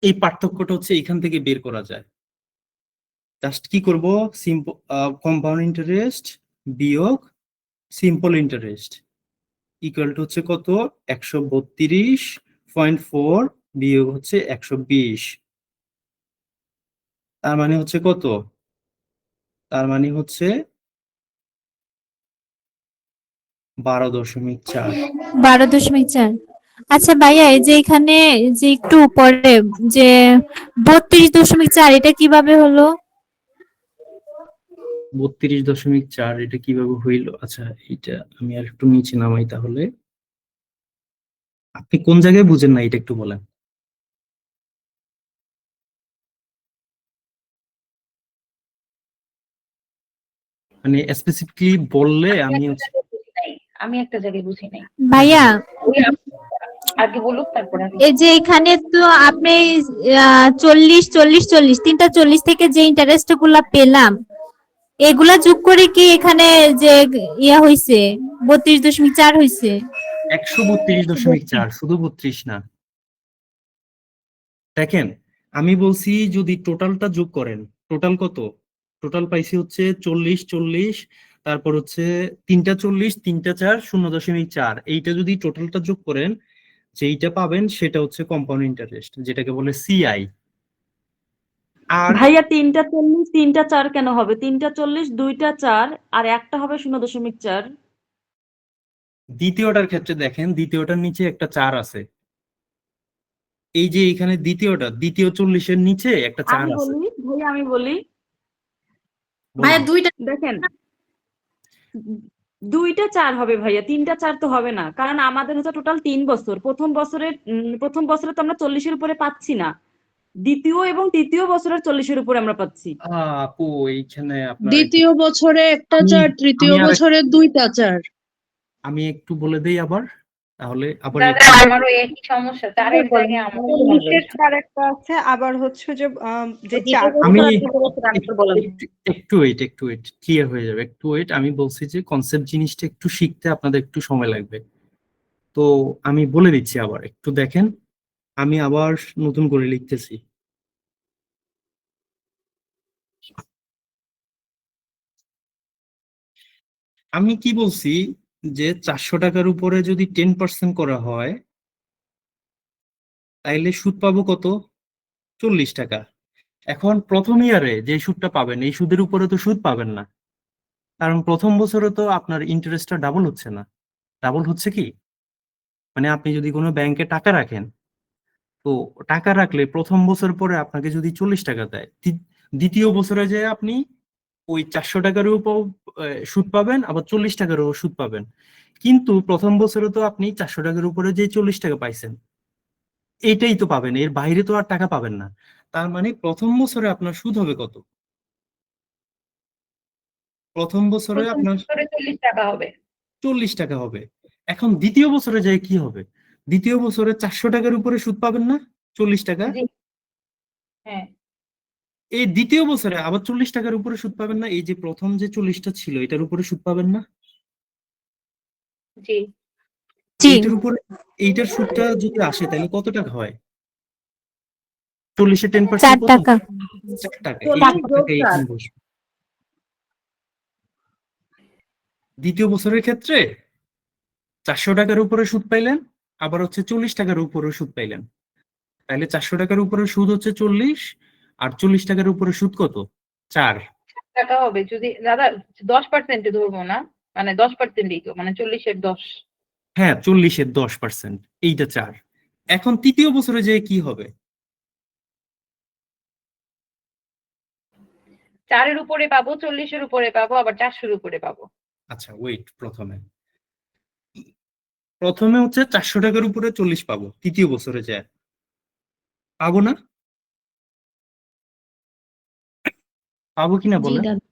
এই পার্থক্যটা হচ্ছে এখান থেকে বের করা যায়। জাস্ট কি করব, কম্পাউন্ড ইন্টারেস্ট বিয়োগ সিম্পল ইন্টারেস্ট ইকুয়াল টু হচ্ছে কত, 132.4 বিয়োগ হচ্ছে 120, তার মানে হচ্ছে কত, তার মানে হচ্ছে 12.4। 12.4। আচ্ছা ভাইয়া, এই যে এখানে যে একটু উপরে যে 32.4 এটা কিভাবে হলো? 32.4 এটা কিভাবে হইল? আচ্ছা এটা আমি আর একটু নিচে নামাই তাহলে। আপনি কোন জায়গায় বুঝেন না এটা একটু বলেন। মানে স্পেসিফিকলি বললে আমি আমি একটা জায়গায় বুঝি নাই। ভাইয়া আগে বলুক তারপরে এই যে এখানে তো আপনি 40 তিনটা 40 থেকে যে ইন্টারেস্ট গুলা পেলাম, এগুলা যোগ করে কি এখানে যে ইয়া হইছে 32.4 হইছে? 132.4, শুধু 32 না। দেখেন আমি বলছি যদি টোটালটা যোগ করেন, টোটাল কত, টোটাল পাইছি হচ্ছে 40, তারপর হচ্ছে 3টা 40, 3টা 4, 0.4, এইটা যদি টোটালটা যোগ করেন যেইটা পাবেন সেটা হচ্ছে কম্পাউন্ড ইন্টারেস্ট, যেটাকে বলে সিআই। আর ভাইয়া 3টা 40 3টা 4 কেন হবে? 3টা 40 2টা 4 আর একটা হবে 0.4। দ্বিতীয়টার ক্ষেত্রে দেখেন, দ্বিতীয়টার নিচে একটা 4 আছে, এই যে এখানে দ্বিতীয় 40-এর নিচে একটা 4 আমি আছে। বলি ভাইয়া, আমি বলি ভাইয়া বলুন। দুইটা দেখেন 2টা 4 হবে ভাইয়া, 3টা 4 তো হবে না, কারণ আমাদের হচ্ছে টোটাল 3 বছর। প্রথম বছরে তো আমরা 40-এর উপরে পাচ্ছি না, দ্বিতীয় এবং তৃতীয় বছরের 40-এর উপরে আমরা পাচ্ছি। আপু এইখানে আপনার দ্বিতীয় বছরে একটা আমি 4, তৃতীয় আমি আর বছরে 2টা 4। আমি একটু বলে দেই আবার, তাহলে আবার দাদা একটু আমারও একই সমস্যা, 4-এর জায়গায় আমার নিচের চার একটা আছে, আবার হচ্ছে যে চার আমি বলেন। একটু ওয়েট ক্লিয়ার হয়ে যাবে, একটু ওয়েট। আমি বলছি যে কনসেপ্ট জিনিসটা একটু শিখতে আপনাদের একটু সময় লাগবে, তো আমি বলে দিচ্ছি আবার একটু দেখেন, আমি আবার নতুন করে লিখতেছি। আমি কি বলছি যে 400 টাকার উপরে যদি 10% করা হয় তাইলে সুদ পাবো কত, 40 টাকা। এখন প্রথম ইয়ারে যে সুদটা পাবেন এই সুদের উপরে তো সুদ পাবেন না, কারণ প্রথম বছরে তো আপনার ইন্টারেস্টটা ডাবল হচ্ছে না। ডাবল হচ্ছে কি, মানে আপনি যদি কোনো ব্যাংকে টাকা রাখেন, তো টাকা রাখলে প্রথম বছর পরে আপনাকে যদি 40 টাকা দেয়, দ্বিতীয় বছরে যে আপনি ওই 400 টাকার উপর সুদ পাবেন, আবার 40 টাকারও সুদ পাবেন। কিন্তু প্রথম বছরে তো আপনি 400 টাকার উপরে যে 40 টাকা পাইছেন এইটাই তো পাবেন, এর বাইরে তো আর টাকা পাবেন না। তার মানে প্রথম বছরে আপনার সুদ হবে কত, প্রথম বছরে প্রথম আপনার বছরে 40 টাকা হবে। 40 টাকা হবে। এখন দ্বিতীয় বছরে যায় কি হবে, দ্বিতীয় বছরে 400 টাকার উপরে সুদ পাবেন না, 40 টাকা। জি হ্যাঁ এই দ্বিতীয় বছরে আবার 40 টাকার উপরে সুদ পাবেন না, এই যে প্রথম যে 40টা ছিল এটার উপরে সুদ পাবেন না। জি এইটার উপরে এইটার সুদটা যদি আসে তাহলে কত টাকা হয়, 40-এ 10% 4 কত, টাকা। 4 টাকা। এই 40 4 যোগ টাকা 4। এখানে বসবে। দ্বিতীয় বছরের ক্ষেত্রে 400 টাকার উপরে সুদ পাইলেন, আবার হচ্ছে 40 টাকার উপরে সুদ পাইলেন, তাহলে 400 টাকার উপরে সুদ হচ্ছে 40, আর 40 টাকার উপরে সুদ কত, 4। টাকা হবে যদি দাদা 10% ধরবো না, মানে 10%ই তো, মানে 40-এর 10। হ্যাঁ 40-এর 10%, এইটা 4। এখন তৃতীয় বছরে যে কি হবে, 4-এর উপরে পাবো, 40-এর উপরে পাবো, আবার 400-এর উপরে পাবো। আচ্ছা ওয়েট, প্রথমে হচ্ছে 400 টাকার উপরে 40 পাবো, তৃতীয় বছরে যায় পাবো না, পাবো কিনা জি বলেন। দাদা।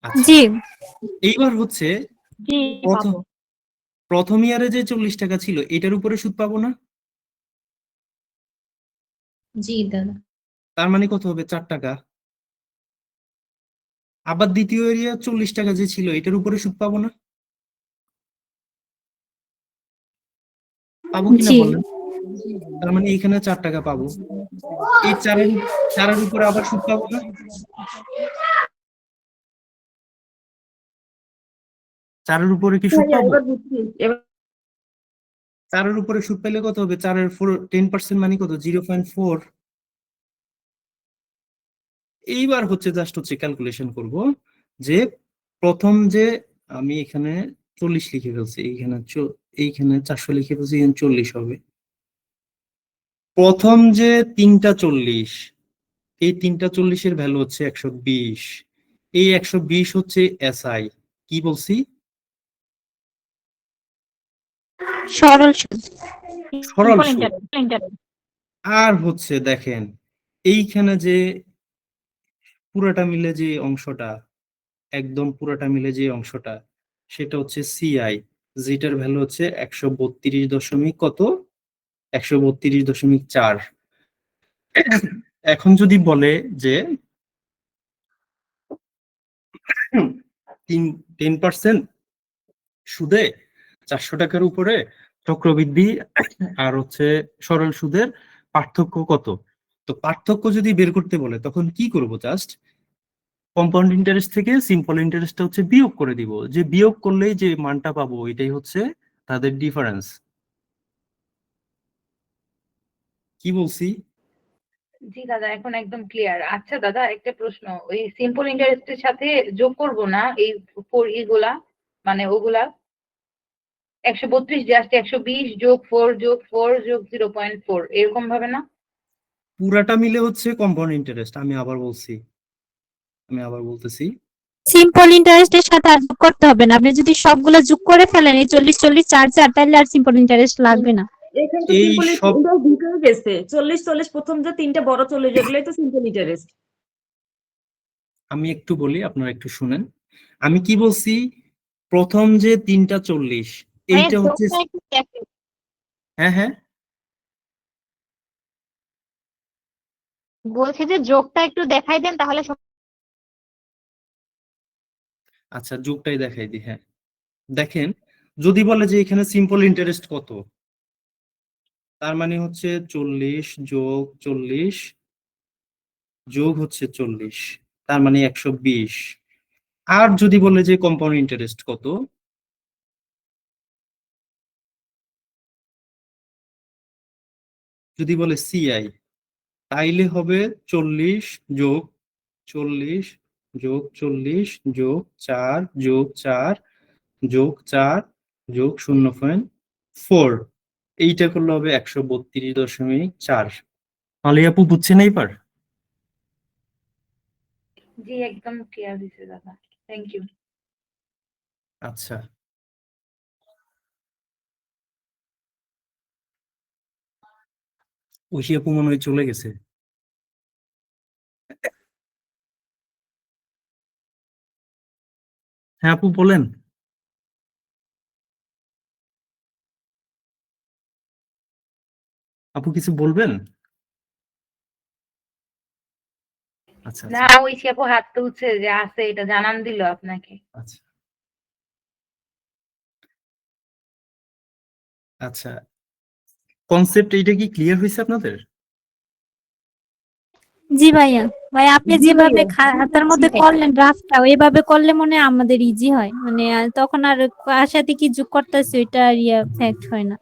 আচ্ছা জি এইবার হচ্ছে জি প্রথম পাবো। প্রথম ইয়ারে যে 40 টাকা ছিল এটার উপরে সুদ পাবো না? জি দাদা। তার মানে কত হবে? 4 টাকা। আবার দ্বিতীয় এরিয়া 40 টাকা যে ছিল এটার উপরে সুদ পাবো না? পাবো কিনা জি বলেন? তার মানে এখানে 4 টাকা পাবো। এই চারের উপরে আবার সুদ পাবো না? চারের উপরে কি সুদ ভাইয়া পাবো? এবার বুঝছি এবার। চারের উপরে সুদ পেলে কত হবে? 10% মানে কত? 0.4। এইবার জাস্ট ক্যালকুলেশন করব যে প্রথম যে আমি এখানে 40 লিখে ফেলছি, এইখানে 400 লিখে ফেলছি, এখানে 40 হবে। প্রথম যে 3টা 40, এই 3টা 40-এর ভ্যালু হচ্ছে 120। এই 120 হচ্ছে এসআই। কি বলছি? সরল সুদ। সরল সিম্পল সুদ। ইন্টারেস্ট। আর দেখেন এইখানে যে পুরোটা মিলে যে অংশটা, একদম পুরোটা মিলে যে অংশটা, সেটা হচ্ছে সিআই, যেটার ভ্যালু হচ্ছে 132 দশমিক কত? 132.4। এখন যদি বলে যে 10% সুদে 400 টাকার উপরে চক্রবৃদ্ধি আর সরল সুদের পার্থক্য কত? তো পার্থক্য যদি বের করতে বলে তখন কি করব? জাস্ট কম্পাউন্ড ইন্টারেস্ট থেকে সিম্পল ইন্টারেস্টটা বিয়োগ করে দিব, যে বিয়োগ করলেই যে মানটা পাবো এটাই হচ্ছে তাদের ডিফারেন্স। কি বলছি? জি দাদা, এখন একদম ক্লিয়ার। আচ্ছা দাদা, একটা প্রশ্ন, ওই সিম্পল ইন্টারেস্টের সাথে যোগ করব না এই ইগুলা, মানে ওগুলা 132 জাস্ট 120 যোগ 4 যোগ 4 যোগ 0.4 এরকম ভাবে না? পুরাটা মিলে কম্পাউন্ড ইন্টারেস্ট। আমি আবার বলতেছি, সিম্পল ইন্টারেস্টের সাথে আর যোগ করতে হবে না। আপনি যদি সবগুলো যোগ করে ফেলেন এই 40 40 4 4, তাহলে আর সিম্পল ইন্টারেস্ট লাগবে না। এখানে তো এই সিম্পল সব ইন্টারেস্ট দুটোই গেছে। 40 40 প্রথম যে 3টে বড় 40 যেগুলোই তো সিম্পল ইন্টারেস্ট। আমি একটু বলি, আপনারা একটু শুনেন। আমি কি বলছি? প্রথম যে 3টা 40, এইটা হচ্ছে, যোগটা একটু দেখেন। হ্যাঁ হ্যাঁ, বলছি যে যোগটা একটু দেখাই দেন তাহলে আচ্ছা যোগটাই দেখাই দিই। হ্যাঁ দেখেন, যদি বলে যে এখানে সিম্পল ইন্টারেস্ট কত, তার মানে 40 যোগ 40 যোগ 40, তার মানে 120। আর যদি বলে যে কম্পাউন্ড ইন্টারেস্ট কত, যদি বলে সিআই, তাইলে হবে 40 যোগ 40 যোগ 40 যোগ 4 যোগ 4 যোগ 4 যোগ 0.4। এইটা করলে হবে 132.4। তাহলে আপু বুঝছেন এইবার? জি একদম ক্লিয়ার দিছে দাদা, থ্যাংক ইউ। আচ্ছা, ঐশী আপু মনে হয় চলে গেছে। হ্যাঁ আপু বলেন। আপু কিছু বলবেন? আচ্ছা না, আচ্ছা ওই আপু হাত তুলছে যে আছে, এটা জানান দিল আপনাকে। আচ্ছা আচ্ছা, কনসেপ্ট এইটা কি ক্লিয়ার হয়েছে আপনাদের? জি ভাইয়া। ভাই আপনি জি যেভাবে ভাইয়া। খাতার মধ্যে করলেন ড্রাফটটা, ওইভাবে করলে মনে হয় আমাদের ইজি হয়। মানে তখন আর কার সাথে কি যোগ করতেছে ওইটা আর ফ্যাক্ট হয় না।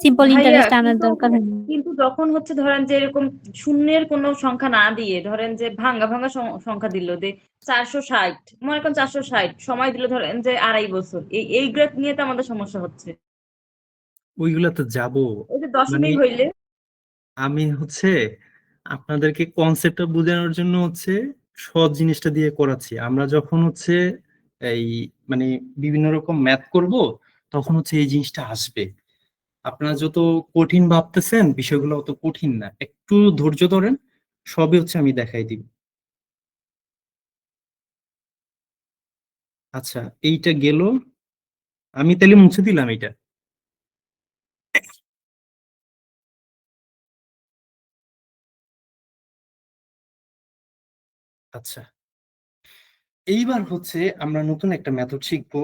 সিম্পল ভাইয়া ইন্টারেস্ট আনার দরকার হয় না। কিন্তু যখন ধরেন যে এরকম শূন্যের কোনো সংখ্যা না দিয়ে ধরেন যে ভাঙা ভাঙা সংখ্যা দিল যে 460, মনে করেন 460 সময় দিল ধরেন যে 2.5 বছর, এই গ্রেড নিয়ে তো আমাদের সমস্যা হচ্ছে। ওইগুলা তো যাবো। ওই যে মানে দশমিক হইলে আমি আপনাদেরকে কনসেপ্টটা বোঝানোর জন্য সহজ জিনিসটা দিয়ে করাচ্ছি। আমরা যখন এই মানে বিভিন্ন রকম ম্যাথ করব, তখন এই জিনিসটা আসবে। আপনারা যত কঠিন ভাবতেছেন বিষয়গুলো অত কঠিন না, একটু ধৈর্য ধরেন, সবই আমি দেখাই দিব। আচ্ছা এইটা গেল, আমি তাহলে মুছে দিলাম এটা। আচ্ছা, এইবার হচ্ছে আমরা নতুন একটা মেথড শিখবো,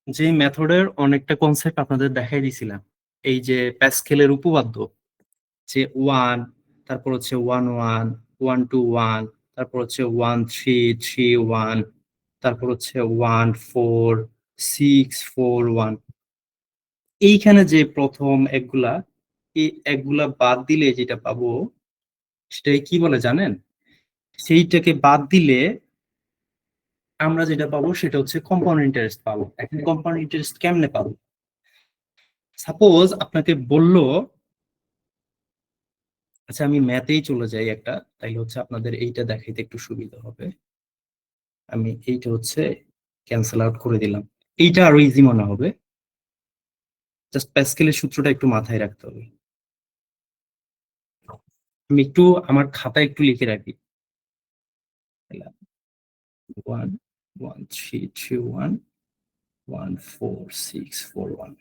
যে মেথডের অনেকটা কনসেপ্ট আপনাদের দেখাই দিয়েছিলাম। এই যে প্যাসকেলের উপপাদ্য, যে 1, তারপর হচ্ছে 1 1 1 2 1, তারপর হচ্ছে 1 3 3 1, তারপর হচ্ছে 1 4 6 4 1। এইখানে যে প্রথম একগুলা, এই একগুলা বাদ দিলে যেটা পাবো সেটাকে কি বলে জানেন? সেইটাকে বাদ দিলে আমরা যেটা পাবো সেটা হচ্ছে কম্পাউন্ড ইন্টারেস্ট পাবো। এখন কম্পাউন্ড ইন্টারেস্ট কেমনে পাবো? সাপোজ আপনাকে বললো, আচ্ছা আমি ম্যাথেই চলে যাই একটা, তাইলে হচ্ছে আপনাদের এইটা দেখাইতে একটু সুবিধা হবে। আমি এইটা হচ্ছে ক্যান্সেল আউট করে দিলাম, এইটা আরো ইজি মনে হবে। জাস্ট প্যাসকেলের সূত্রটা একটু মাথায় রাখতে হবে। আমি একটু আমার খাতায় একটু লিখে রাখি। 1 1 3 3 1 1 4 6 4 1,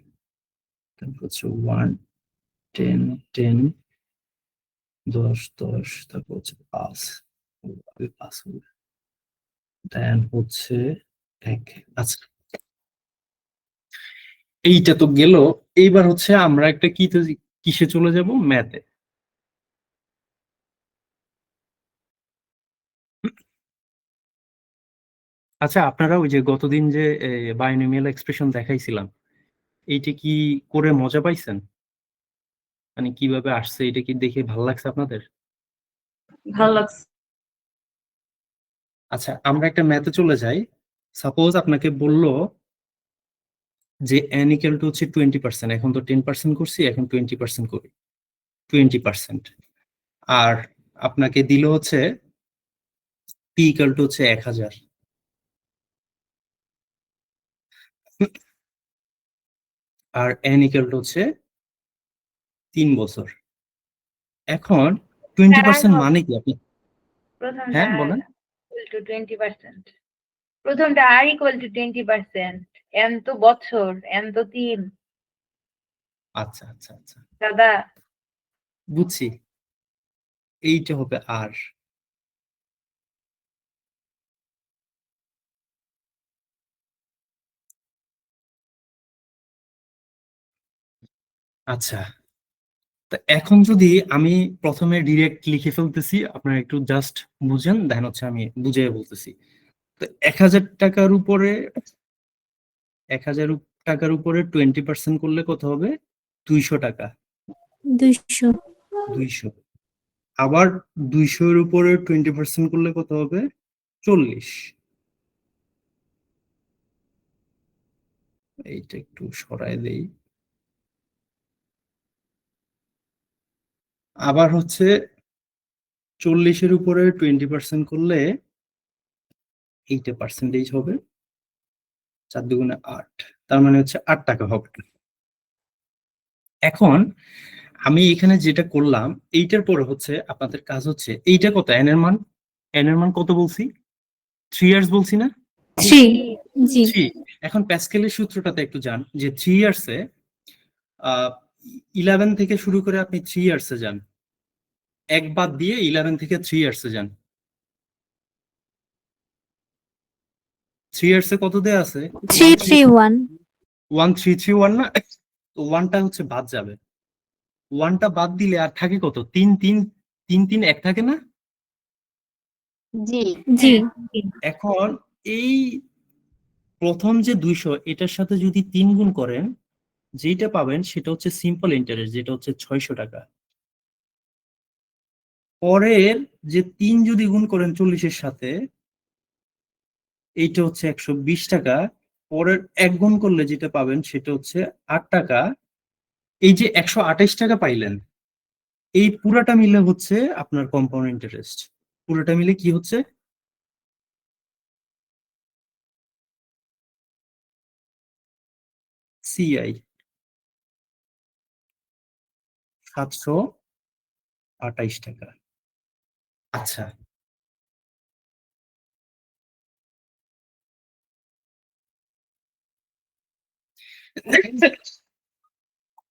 তারপর হচ্ছে 1 10 10 10 10, তারপর হচ্ছে 5 5 দেন হচ্ছে 1। আচ্ছা, এইটা তো গেল। এইবার হচ্ছে আমরা একটা কিসে চলে যাব? ম্যাথে। আচ্ছা, আপনারা ওই যে গতদিন যে বাইনোমিয়াল এক্সপ্রেশন দেখাইছিলাম, এইটা কি করে মজা পাইছেন? মানে কিভাবে আসছে, এটা কি দেখে ভালো লাগছে আপনাদের? ভালো লাগছে। আচ্ছা, আমরা একটা ম্যাথে চলে যাই। সাপোজ আপনাকে বললো যে n ইকুয়াল টু হচ্ছে 20%, এখন তো 10% করছি, এখন 20% করি, 20%। আর আপনাকে দিল হচ্ছে p ইকুয়াল টু হচ্ছে 1000, আর n ইকুয়াল টু হচ্ছে 3 বছর। এখন 20% মানে কি আপনি? প্রথমটা হ্যাঁ আর বলেন। ইকুয়াল টু 20%, প্রথমটা আর ইকুয়াল টু 20%, এন তো বছর, এন তো 3। আচ্ছা আচ্ছা আচ্ছা, দাদা বুঝছি, এইটা হবে আর। আচ্ছা, তা এখন যদি আমি প্রথমে ডিরেক্ট লিখে ফেলতেছি, আপনারা একটু জাস্ট বুঝেন, দেন হচ্ছে আমি বুঝিয়ে বলতেছি। তো 1000 টাকার উপরে 1000 টাকার উপরে 20% করলে কত হবে? 200 টাকা। 200 200। আবার 200 এর উপরে 20% করলে কত হবে? 40। এইটা একটু সরায় দেই। আবার হচ্ছে 40-এর উপরে 20% করলে এইটা পার্সেন্টেজ হবে, 4 দুগুণে 8, তার মানে হচ্ছে 8 টাকা হবে। এখন আমি এখানে যেটা করলাম, এইটার পরে হচ্ছে আপনাদের কাজ হচ্ছে এইটা কত, এন এর মান, এন এর মান কত বলছি? 3 ইয়ার্স বলছি না? 3 জি 3। এখন প্যাসকেলের সূত্রটাতে একটু যান, যে 3 ইয়ার্সে 11 থেকে শুরু করে আপনি 3 ইয়ার্সে যান, এক বাদ দিয়ে 11 থেকে 3 ইয়ার্সে যান। 3 ইয়ার্সে কত দেয়া আছে? 331 1331 না? তো 1টা হচ্ছে বাদ যাবে, 1টা বাদ দিলে আর থাকে কত? 3 3 3 3 1 থাকে না? জি এখন এই প্রথম যে 200, এটার সাথে যদি 3 গুণ করেন, যেটা পাবেন সেটা হচ্ছে সিম্পল ইন্টারেস্ট, যেটা হচ্ছে 600 টাকা। পরের যে 3 যদি গুণ করেন 40-এর সাথে, এইটা হচ্ছে 120 টাকা। পরের 1 গুণ করলে যেটা পাবেন সেটা হচ্ছে 8 টাকা। এই যে 128 টাকা পাইলেন, এই পুরাটা মিলে হচ্ছে আপনার কম্পাউন্ড ইন্টারেস্ট। পুরোটা মিলে কি হচ্ছে? সিআই 728 টাকা। আচ্ছা,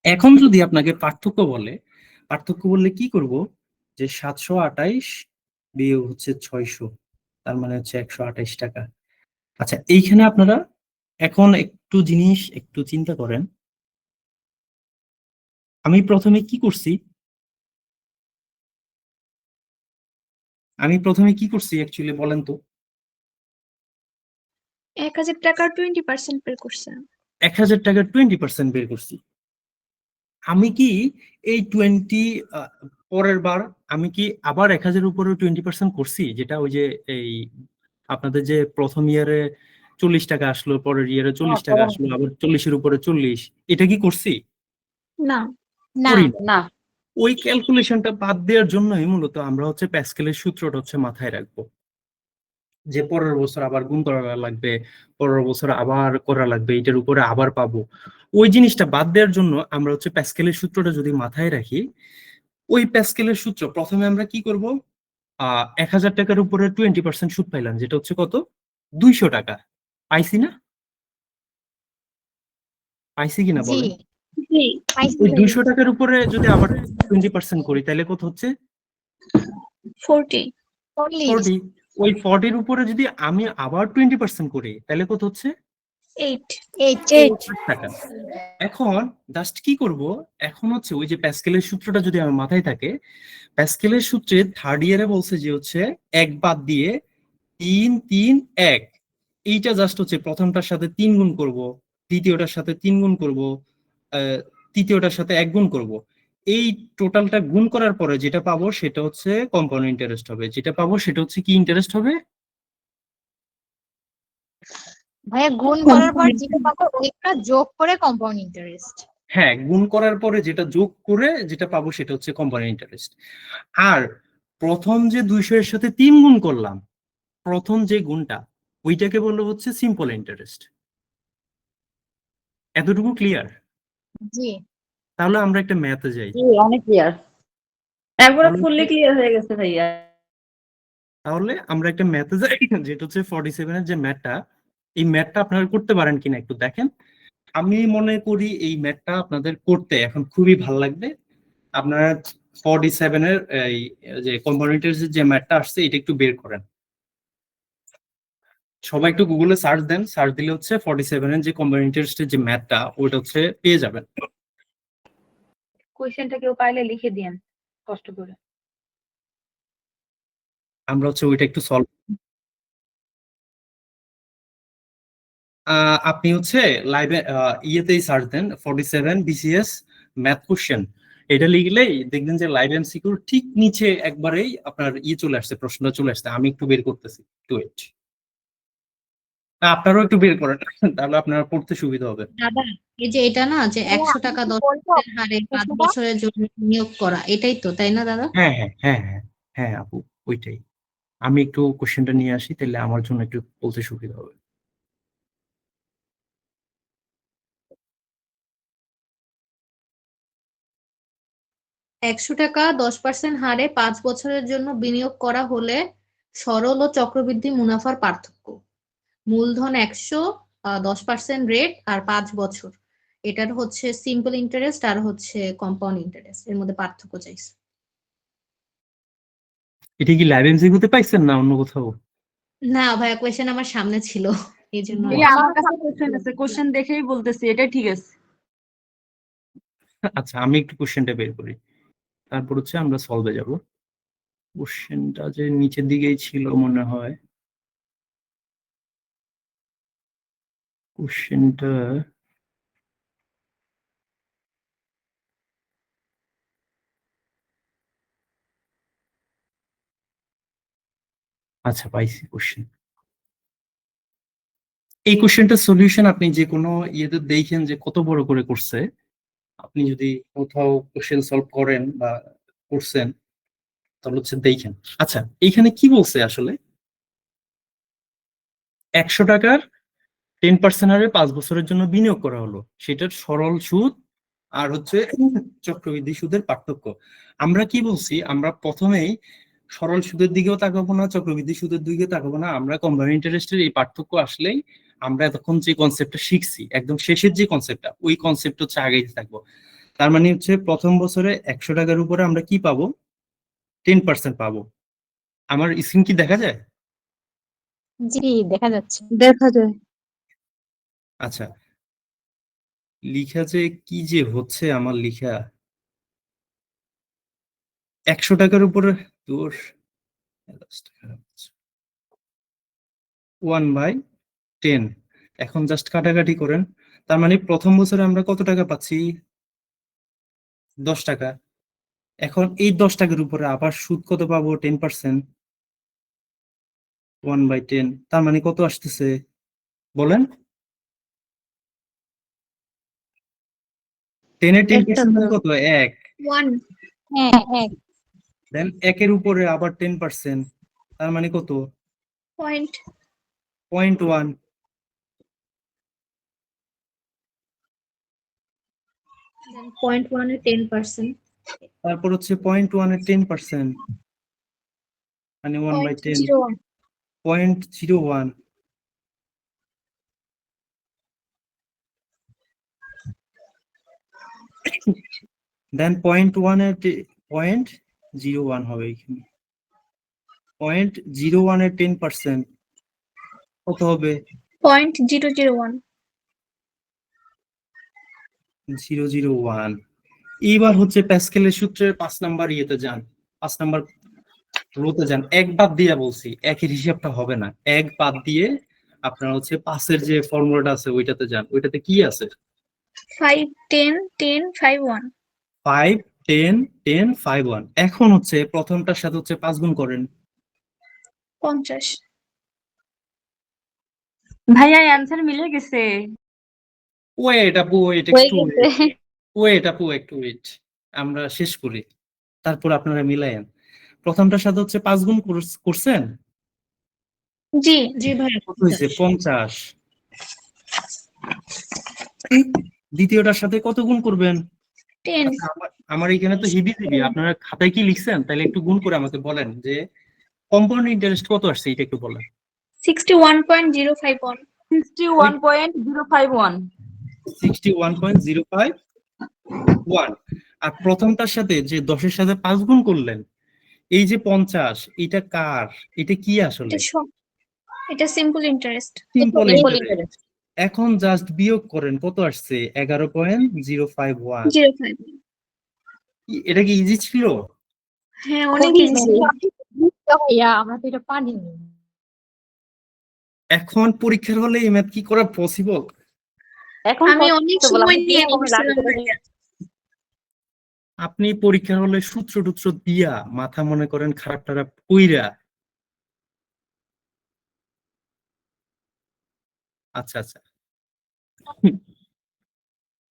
এখন যদি আপনাকে পার্থক্য বললে কি করব, যে 728 বিয়োগ হচ্ছে 600, তার মানে হচ্ছে 128 টাকা। আচ্ছা, এইখানে আপনারা এখন একটু জিনিস একটু চিন্তা করেন। আমি প্রথমে কি করছি অ্যাকচুয়ালি বলেন তো? 1000 টাকার 20% পে করছে। 1000 টাকার 20% বের করছি। আমি কি এই 20 পরের বার আমি কি আবার 1000 উপরে 20% করছি, যেটা ওই যে এই আপনাদের যে প্রথম ইয়ারে 40 টাকা আসলো, পরের ইয়ারে 40 টাকা আসলো, আবার 40-এর উপরে 40, এটা কি করছি? না। না করি না। না। ওই ক্যালকুলেশনটা বাদ দেওয়ার জন্যই মূলত আমরা হচ্ছে প্যাসকেলের সূত্রটা হচ্ছে মাথায় রাখবো, যে পরের বছর আবার গুণ করা লাগবে, পরের বছর আবার করা লাগবে, এটার উপরে আবার পাবো। ওই জিনিসটা বাদ দেওয়ার জন্য আমরা হচ্ছে প্যাসকেলের সূত্রটা যদি মাথায় রাখি, ওই প্যাসকেলের সূত্র প্রথমে আমরা কি করব, 1000 টাকার উপরে 20% সুদ পাইলাম, যেটা হচ্ছে কত, 200 টাকা। পাইছি না? পাইছি কিনা জি বলেন? জি। ওই 200 টাকার উপরে যদি আবার 20% করি তাহলে কত হচ্ছে? 40। 40। ওই 40 এর উপরে যদি আমি আবার 20% করি তাহলে কত হচ্ছে? 8। 8 টাকা। এখন জাস্ট কি করব, এখন হচ্ছে ওই যে প্যাসকেলের সূত্রটা যদি আমার মাথায় থাকে, প্যাসকেলের সূত্রে থার্ড ইয়ারে বলছে যে হচ্ছে 1 বাদ দিয়ে 3 3 1, এইটা জাস্ট হচ্ছে প্রথমটার সাথে 3 গুণ করব, দ্বিতীয়টার সাথে 3 গুণ করব, তৃতীয়টার সাথে 1 গুণ করব। এই টোটালটা গুণ করার পরে যেটা পাবো সেটা হচ্ছে কম্পাউন্ড ইন্টারেস্ট হবে। যেটা পাবো সেটা হচ্ছে কি ইন্টারেস্ট হবে? ভাইয়া গুণ করার পর যেটা পাবো ওইটা যোগ করে কম্পাউন্ড ইন্টারেস্ট। হ্যাঁ, গুণ করার পরে যেটা যোগ করে যেটা পাবো সেটা হচ্ছে কম্পাউন্ড ইন্টারেস্ট। আর প্রথম যে 200 এর সাথে 3 গুণ করলাম, প্রথম যে গুণটা, ওইটাকে বললো হচ্ছে সিম্পল ইন্টারেস্ট। এতটুকু ক্লিয়ার? জি তাহলে আমরা একটা ম্যাথে যাই। অনেক ক্লিয়ার, একবারে ফুললি ক্লিয়ার হয়ে গেছে ভাইয়া। তাহলে আমরা একটা ম্যাথে যাই, যেটা হচ্ছে 47 এর যে ম্যাথটা, এই ম্যাথটা আপনারা করতে পারেন কিনা একটু দেখেন। আমি মনে করি এই ম্যাথটা আপনাদের করতে এখন খুবই ভালো লাগবে। আপনারা 47 এর এই যে কম্পাউন্ড ইন্টারেস্টের যে ম্যাথটা আসছে এটা একটু বের করেন। সবাই একটু গুগলে সার্চ দেন, সার্চ দিলে হচ্ছে 47 এর যে কম্পাউন্ড ইন্টারেস্টের যে ম্যাথটা ওটা হচ্ছে পেয়ে যাবেন। কোয়েশ্চেনটা কেউ পাইলে লিখে দিয়েন কষ্ট করে। আমরা হচ্ছে ওইটা একটু সলভ, আপনি হচ্ছে লাইভে ইয়েতেই সার্চ দেন 47 বিসিএস ম্যাথ কোশ্চেন, এটা লিখলেই দেখবেন যে লাইভ এমসিকিউর ঠিক নিচে একবারেই আপনার চলে আসছে, প্রশ্নটা চলে আসছে। আমি একটু বের করতেছি, একটু ওয়েট। আপনারাও একটু বের করেন, তাহলে আপনারা পড়তে সুবিধা হবে। দাদা এই যে এটা না, যে 100 টাকা 10% হারে 5 বছরের জন্য নিয়োগ করা, এটাই তো, তাই না দাদা? হ্যাঁ হ্যাঁ হ্যাঁ হ্যাঁ হ্যাঁ আপু, ওইটাই। আমি একটু কোশ্চেনটা নিয়ে আসি, তাহলে আমার জন্য একটু বলতে সুবিধা হবে। একশো টাকা 10% হারে 5 বছরের জন্য বিনিয়োগ করা হলে সরল ও চক্রবৃদ্ধি মুনাফার পার্থক্য। মূলধন 100, 10% রেট আর 5 বছর। এটার হচ্ছে সিম্পল ইন্টারেস্ট আর হচ্ছে কম্পাউন্ড ইন্টারেস্ট, এর মধ্যে পার্থক্য চাইছে। এটা কি লাইভ এমসিকিউতে পাইছেন না অন্য কোথাও? না ভাইয়া, কোয়েশ্চেন আমার সামনে ছিল, এই জন্য। এই আমার কাছে কোশ্চেন আছে, কোশ্চেন দেখেই বলতেছি এটা ঠিক আছে। আচ্ছা, আমি একটু কোশ্চেনটা বের করি, তারপর হচ্ছে আমরা সলভে যাব। কোশ্চেনটা যে নিচের দিকেই ছিল মনে হয়, কোশ্চেনটা আচ্ছা পাইছি কোশ্চেন। এই কোশ্চেনটার সলিউশন আপনি যে কোনো ইয়েতে দেখেন যে কত বড় করে করছে। আপনি যদি কোথাও কোশ্চেন সলভ করেন বা করছেন তাহলে হচ্ছে দেখেন। আচ্ছা, এইখানে কি বলছে আসলে, 100 টাকার 10% হারে 5 বছরের জন্য বিনিয়োগ করা হলো, সেটার সরল সুদ আর হচ্ছে চক্রবৃদ্ধি সুদের পার্থক্য। আমরা কি বলছি, আমরা প্রথমেই সরল সুদের দিকেও তাকাবো না, চক্রবৃদ্ধি সুদের দিকেও তাকাবো না, আমরা কম্পাউন্ড ইন্টারেস্টের এই পার্থক্য আসলেই আমরা এতক্ষণ যে কনসেপ্টটা শিখছি একদম শেষের যে কনসেপ্টটা, ওই কনসেপ্ট হচ্ছে আগেই থাকবো। তার মানে হচ্ছে প্রথম বছরে 100 টাকার উপরে আমরা কি পাবো? 10% পাবো। আমার স্ক্রিন কি দেখা যায়? জি দেখা যাচ্ছে। দেখা যায়। আচ্ছা, লিখা যে কি যে হচ্ছে আমার লিখা, 100 টাকার উপরে তোর 1/10। এখন জাস্ট কাটাকাটি করেন। তার মানে প্রথম বছরে আমরা কত টাকা পাচ্ছি? 10 টাকা। এখন এই 10 টাকার উপরে আবার সুদ কত পাবো? 10%। 1/10 তার মানে কত আসতেছে বলেন? 10 এর 10% মানে কত? 1। 1 হ্যাঁ এক। দেন 1 এর উপরে আবার 10%, তার মানে কত? পয়েন্ট 0.1। দেন 0.1 এর 10%, তারপর হচ্ছে 0.1 এর 10% মানে 1/10, 0.01 0.01। দেন 0.1 এর 0.01 হবে এখানে। 0.01 এর 10% কত হবে? 0.001 0.001। এইবার হচ্ছে প্যাসকেলের সূত্রের 5 নাম্বার ইয়েতে যান, 5 নাম্বার রোতে যান। এক বাদ দিয়ে বলছি, একের হিসাবটা হবে না। এক বাদ দিয়ে আপনার হচ্ছে 5 এর যে ফর্মুলাটা আছে ওইটাতে যান। ওইটাতে কি আছে? 5 10 10 5 1 5 10 10 5 1। এখন হচ্ছে প্রথমটার সাথে হচ্ছে 5 গুণ করেন। 50 ভাইয়া অ্যান্সার মিলে গেছে। ওয়েট আপু, ওয়েট হয়ে একটু গেছে। ওয়েট আপু, একটু ওয়েট, আমরা শেষ করি তারপর আপনারা মিলায়েন। প্রথমটার সাথে হচ্ছে 5 গুণ করছেন, জি জি ভাইয়া কত হয়েছে? 50। দ্বিতীয়টার সাথে কত গুণ করবেন? 10 আচ্ছা, আমার এখানে তো হিবিজিবি, আপনারা খাতায় কি লিখছেন তাহলে একটু গুণ করে আমাকে বলেন যে কম্পাউন্ড ইন্টারেস্ট কত আসছে, এটা একটু বলেন। 61.051 61.051 61.051। আর প্রথমটার সাথে যে 10-এর সাথে 5 গুণ করলেন, এই যে 50, এটা কার? এটা কি আসলে? এটা simple interest simple Simple interest. এখন জাস্ট বিয়োগ করেন, কত আসছে? 11.051। 05 এটা কি ইজি ছিল? হ্যাঁ অনেক ইজি ভাইয়া আমরা তো এটা পারি। এখন পরীক্ষার হলে এই ম্যাথ কি করা পসিবল? এখন আমি অনেক সময় নিয়ে করছিলাম করছিলাম ভাইয়া। আপনি পরীক্ষার হলে সূত্র টুত্র দিয়া মাথা মনে করেন খারাপ টারাপ কইরা। আচ্ছা আচ্ছা,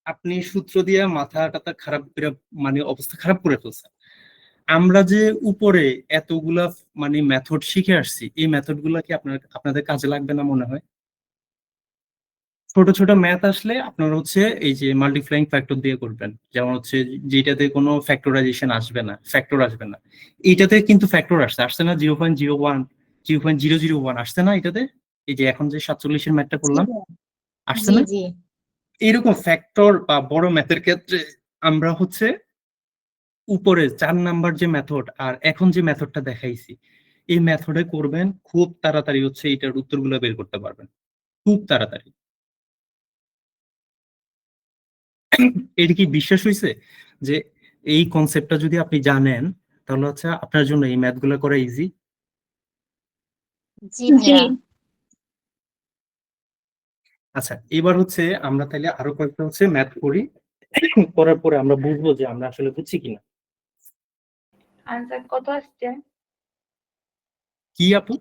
আপনি সূত্র দিয়ে মাথা টাথা খারাপ করে মানে অবস্থা খারাপ করে ফেলছেন। আমরা যে উপরে এতগুলা মানে মেথড শিখে আসছি, এই মেথড গুলা কি আপনাদের কাজে লাগবে না মনে হয়? ছোট ছোট ম্যাথ আসলে আপনারা হচ্ছে এই যে মাল্টিপ্লাইং ফ্যাক্টর দিয়ে করবেন, যেমন হচ্ছে যেটাতে কোনো ফ্যাক্টরাইজেশন আসবে না, ফ্যাক্টর আসবে না। এইটাতে কিন্তু ফ্যাক্টর আসছে না? 0.01 0.001 আসছে না এটাতে? এই যে এখন যে 47-এর ম্যাথটা করলাম, আসছে জি না? জি এরকম ফ্যাক্টর বা বড় ম্যাথের ক্ষেত্রে আমরা হচ্ছে উপরে 4 নাম্বার যে মেথড আর এখন যে মেথডটা দেখাইছি, এই মেথডে করবেন, খুব তাড়াতাড়ি হচ্ছে এটার উত্তরগুলো বের করতে পারবেন, খুব তাড়াতাড়ি। এটা কি বিশ্বাস হয়েছে যে এই কনসেপ্টটা যদি আপনি জানেন তাহলে হচ্ছে আপনার জন্য এই ম্যাথগুলো করা ইজি? জি ভাইয়া। আচ্ছা, এবার হচ্ছে আমরা তাহলে আরো কয়েকটা হচ্ছে ম্যাথ করি, করার পরে আমরা বুঝবো যে আমরা আসলে বুঝছি কিনা। আনসার কত আসছে? কি আপু?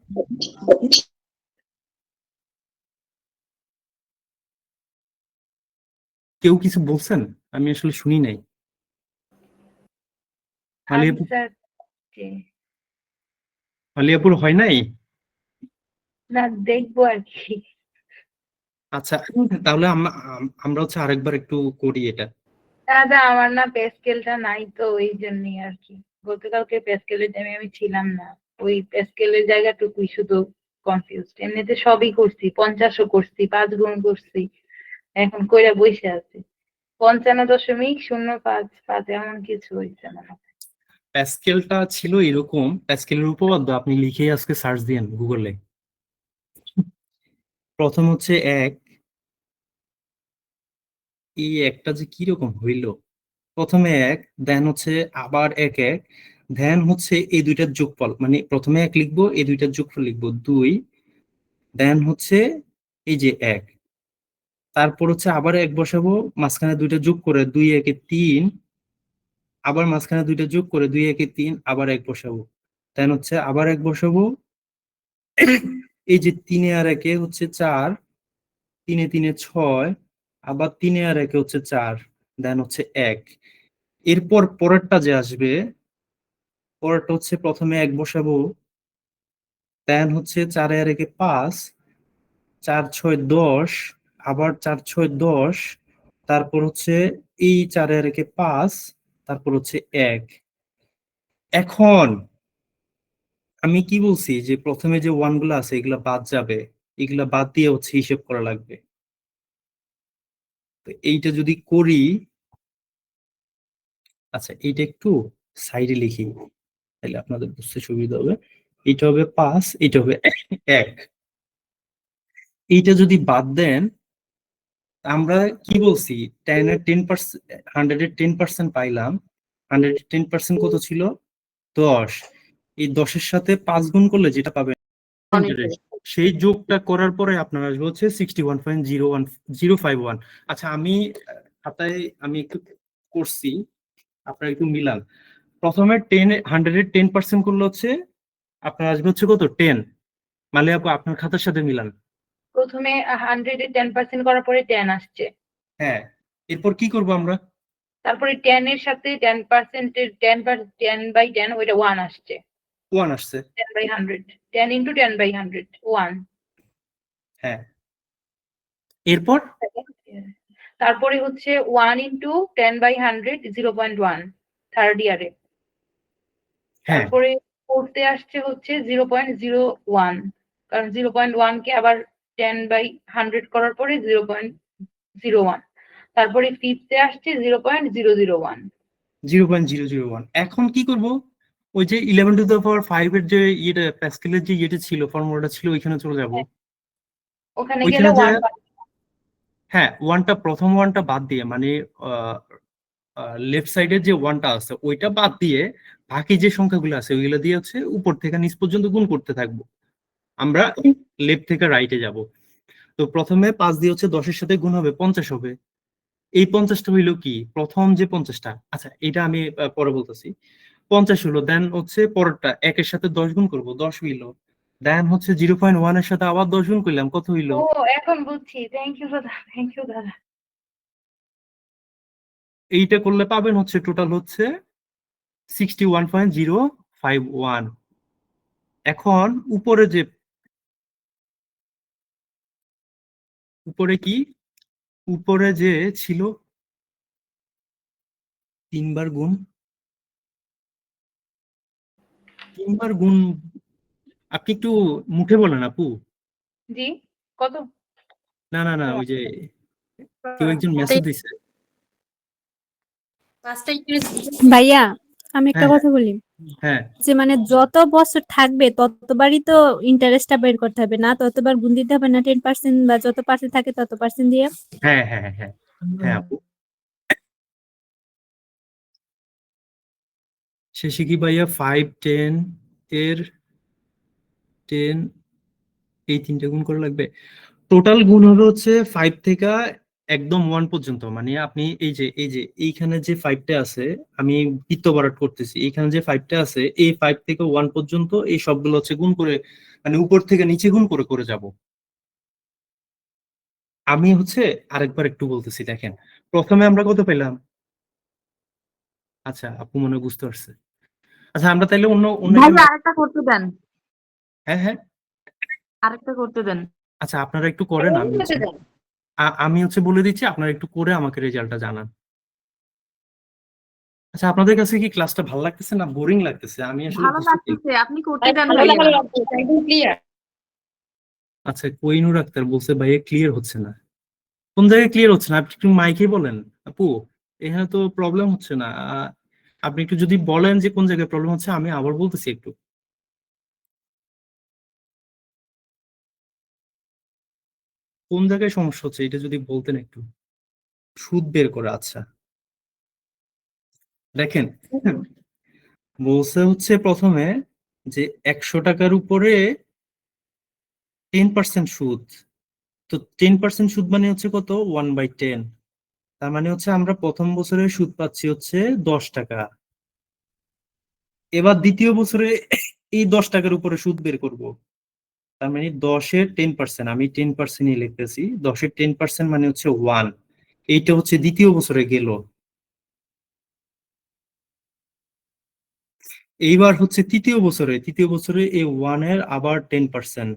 কেউ কিছু বলছেন? আমি আসলে শুনি নাই। আনসার আলিয়াপুর হয় নাই? না, দেখবো আর কি। আচ্ছা, তাহলে আমরা হচ্ছে আরেকবার একটু করি এটা। দাদা আমার না পে স্কেলটা নাই তো এই জন্যই আর কি। গতকালকে পে স্কেলের টাইমে আমি ছিলাম না, ওই পে স্কেলের জায়গাটুকুই শুধু কনফিউজড। এমনিতে সবই করছি, 50ও করছি, 5 গুণ করছি, এখন কইরা বসে আছি। 55.05 এমন কিছু হয়েছে না। প্যাসকেলটা ছিল এরকম, প্যাসকেলের উপপাদ্য আপনি লিখে আজকে সার্চ দিয়েন গুগলে। প্রথম হচ্ছে এক, এই একটা যে কিরকম হইল, প্রথমে এক, দেন হচ্ছে আবার এক এক, দেন হচ্ছে এই দুইটার যোগফল, মানে প্রথমে এক লিখবো, এই দুইটার যোগফল লিখবো 2, দেন হচ্ছে এই যে এক, তারপর হচ্ছে আবার এক বসাবো, মাঝখানে দুইটা যোগ করে 2 একে 3, আবার মাঝখানে দুইটা যোগ করে 2 একে 3, আবার এক বসাবো, দেন হচ্ছে আবার এক বসাবো, এই যে 3 আর 1 হচ্ছে 4, 3 3 6, আবার 3 আর 1 হচ্ছে 4, দেন হচ্ছে 1। এরপর পরেরটা যে আসবে, পরেরটা হচ্ছে প্রথমে 1 বসাবো, দেন হচ্ছে 4 আর 1 5, 4 6 10, আবার 4 6 10, তারপর হচ্ছে এই 4 আর 1 5, তারপর হচ্ছে 1। এখন আমি কি বলছি যে প্রথমে যে 1 গুলো আছে এগুলা বাদ যাবে, এগুলা বাদ দিয়ে হচ্ছে হিসেব করা লাগবে। তো এইটা যদি করি, আচ্ছা এইটা একটু সাইডে লিখি তাহলে আপনাদের বুঝতে সুবিধা হবে। এটা হবে 5, এটা হবে 1। এইটা যদি বাদ দেন, আমরা কি বলছি 10 এর 10%, 100 এর 10% পাইলাম, 100 এর 10% কত ছিল 10, এই 10 এর সাথে 5 গুণ করলে যেটা পাবেন interest, সেই যোগটা করার পরে আপনার আসবে হচ্ছে 61.051। আচ্ছা আমি খাতায় আমি একটু করছি, আপনারা একটু মিলান। প্রথমে 100 এর 10% করলে হচ্ছে আপনার আসবে হচ্ছে কত 10, মানে আপু আপনার খাতার সাথে মিলান। প্রথমে 100 এর 10% করার পরে 10 আসছে, হ্যাঁ, এরপর কি করব আমরা? তারপরে 10 এর সাথে 10% এর 10/10 ওইটা 1 আসছে, 1 আসছে, 10/100, 10 into 10/100 1। হ্যাঁ। এরপর তারপরে হচ্ছে 1 into 10/100 0.1 থার্ড ইয়ারে। হ্যাঁ, তারপরে পড়তে আসছে হচ্ছে 0.01, কারণ 0.1 কে আবার 10/100 করার পরে 0.01। তারপরে ফিফথে আসছে 0.001। 0.001। এখন কি করব? ওই যে 11 টু দ্য পাওয়ার 5 এর যে ইয়েটা প্যাসকেলের যে ইয়েটা ছিল, ফর্মুলাটা ছিল, ওইখানে চলে যাব। ওখানে ওইখানে গেলে যে 1 হ্যাঁ, ওয়ানটা প্রথম ওয়ানটা বাদ দিয়ে, মানে লেফট সাইডের যে ওয়ানটা আছে ওইটা বাদ দিয়ে বাকি যে সংখ্যাগুলো আছে ওইগুলো দিয়ে হচ্ছে উপর থেকে নিচ পর্যন্ত গুণ করতে থাকবো। আমরা লেফট থেকে রাইটে যাব। তো প্রথমে 5 দিয়ে হচ্ছে 10 এর সাথে গুণ হবে 50 হবে। এই 50টা হইলো কি প্রথম যে 50টা, আচ্ছা এটা আমি পরে বলতেছি। 50 হলো, দেন হচ্ছে পরেরটা 1 এর সাথে 10 গুণ করব, 10 হইলো, দেন হচ্ছে 0.1 এর সাথে আবার 10 গুণ করলাম, কত হইলো? ও এখন বুঝছি, থ্যাংক ইউ দাদা, থ্যাংক ইউ দাদা। এইটা করলে পাবেন হচ্ছে টোটাল হচ্ছে 61.051। এখন উপরে যে উপরে কি উপরে যে ছিল 3 বার গুণ, 3 বার গুণ আপনি একটু মুখে বলেন আপু। জি কত? না না না, ওই যে কেউ একজন মেসেজ দিছে। ভাইয়া আমি একটা হ্যাঁ কথা বলি, হ্যাঁ যে মানে যত বছর থাকবে ততবারই তো ইন্টারেস্টটা বের করতে হবে, না ততবার গুণ দিতে হবে না 10% বা যত পার্সেন্ট থাকে তত পার্সেন্ট দিয়ে? হ্যাঁ হ্যাঁ হ্যাঁ হ্যাঁ আপু। শেষে কি ভাইয়া 5 10 এর 10 এই তিনটে গুণ করা লাগবে? টোটাল গুণ হবে হচ্ছে 5 থেকে একদম 1 পর্যন্ত, মানে আপনি এই যে এইখানে যে 5টা আছে, আমি বৃত্ত ভরাট করতেছি, এইখানে যে 5টা আছে এই 5 থেকে 1 পর্যন্ত এই সবগুলো হচ্ছে গুণ করে, মানে উপর থেকে নিচে গুণ করে করে যাব। আমি হচ্ছে আরেকবার একটু বলতেছি, দেখেন প্রথমে আমরা কত পেলাম? আচ্ছা আপু মনে হয় বুঝতে পারছে। আচ্ছা আমরা তাইলে অন্য অন্য একটা আরেকটা করতে দেন, হ্যাঁ হ্যাঁ আরেকটা করতে দেন। আচ্ছা আপনারা একটু করেন, আমি হচ্ছে বলে দিচ্ছি, আপনারা একটু করে আমাকে রেজাল্টটা জানান। আচ্ছা, আপনাদের কাছে কি ক্লাসটা ভালো লাগতেছে না বোরিং লাগতেছে? আমি আসলে ভালো বুঝতে চাই। লাগতেছে, আপনি করতে দেন ভালো ভাইয়া। লাগছে, একদম ক্লিয়ার। আচ্ছা, কোহিনুর আক্তার বলছে ভাইয়া ক্লিয়ার হচ্ছে না। কোন জায়গায় ক্লিয়ার হচ্ছে না? আপনি একটু মাইকে বলেন আপু, এখানে তো প্রবলেম হচ্ছে না। আপনি একটু যদি বলেন যে কোন জায়গায় প্রবলেম হচ্ছে, আমি আবার বলতেছি একটু। কোন জায়গায় সমস্যা হচ্ছে এটা যদি বলতেন একটু। সুদ বের করে, আচ্ছা দেখেন, বলছে হচ্ছে প্রথমে যে 100 টাকার উপরে 10% সুদ। তো 10% সুদ মানে হচ্ছে কত? 1/10। তার মানে হচ্ছে আমরা প্রথম বছরে সুদ পাচ্ছি হচ্ছে 10 টাকা। এবার দ্বিতীয় বছরে এই 10 টাকার উপরে সুদ বের করব। তার মানে 10-এর 10%, আমি 10%ই লিখতেছি। 10-এর 10% মানে হচ্ছে 1। এইটা হচ্ছে দ্বিতীয় বছরে গেল। এইবার হচ্ছে তৃতীয় বছরে এই 1-এর আবার 10%।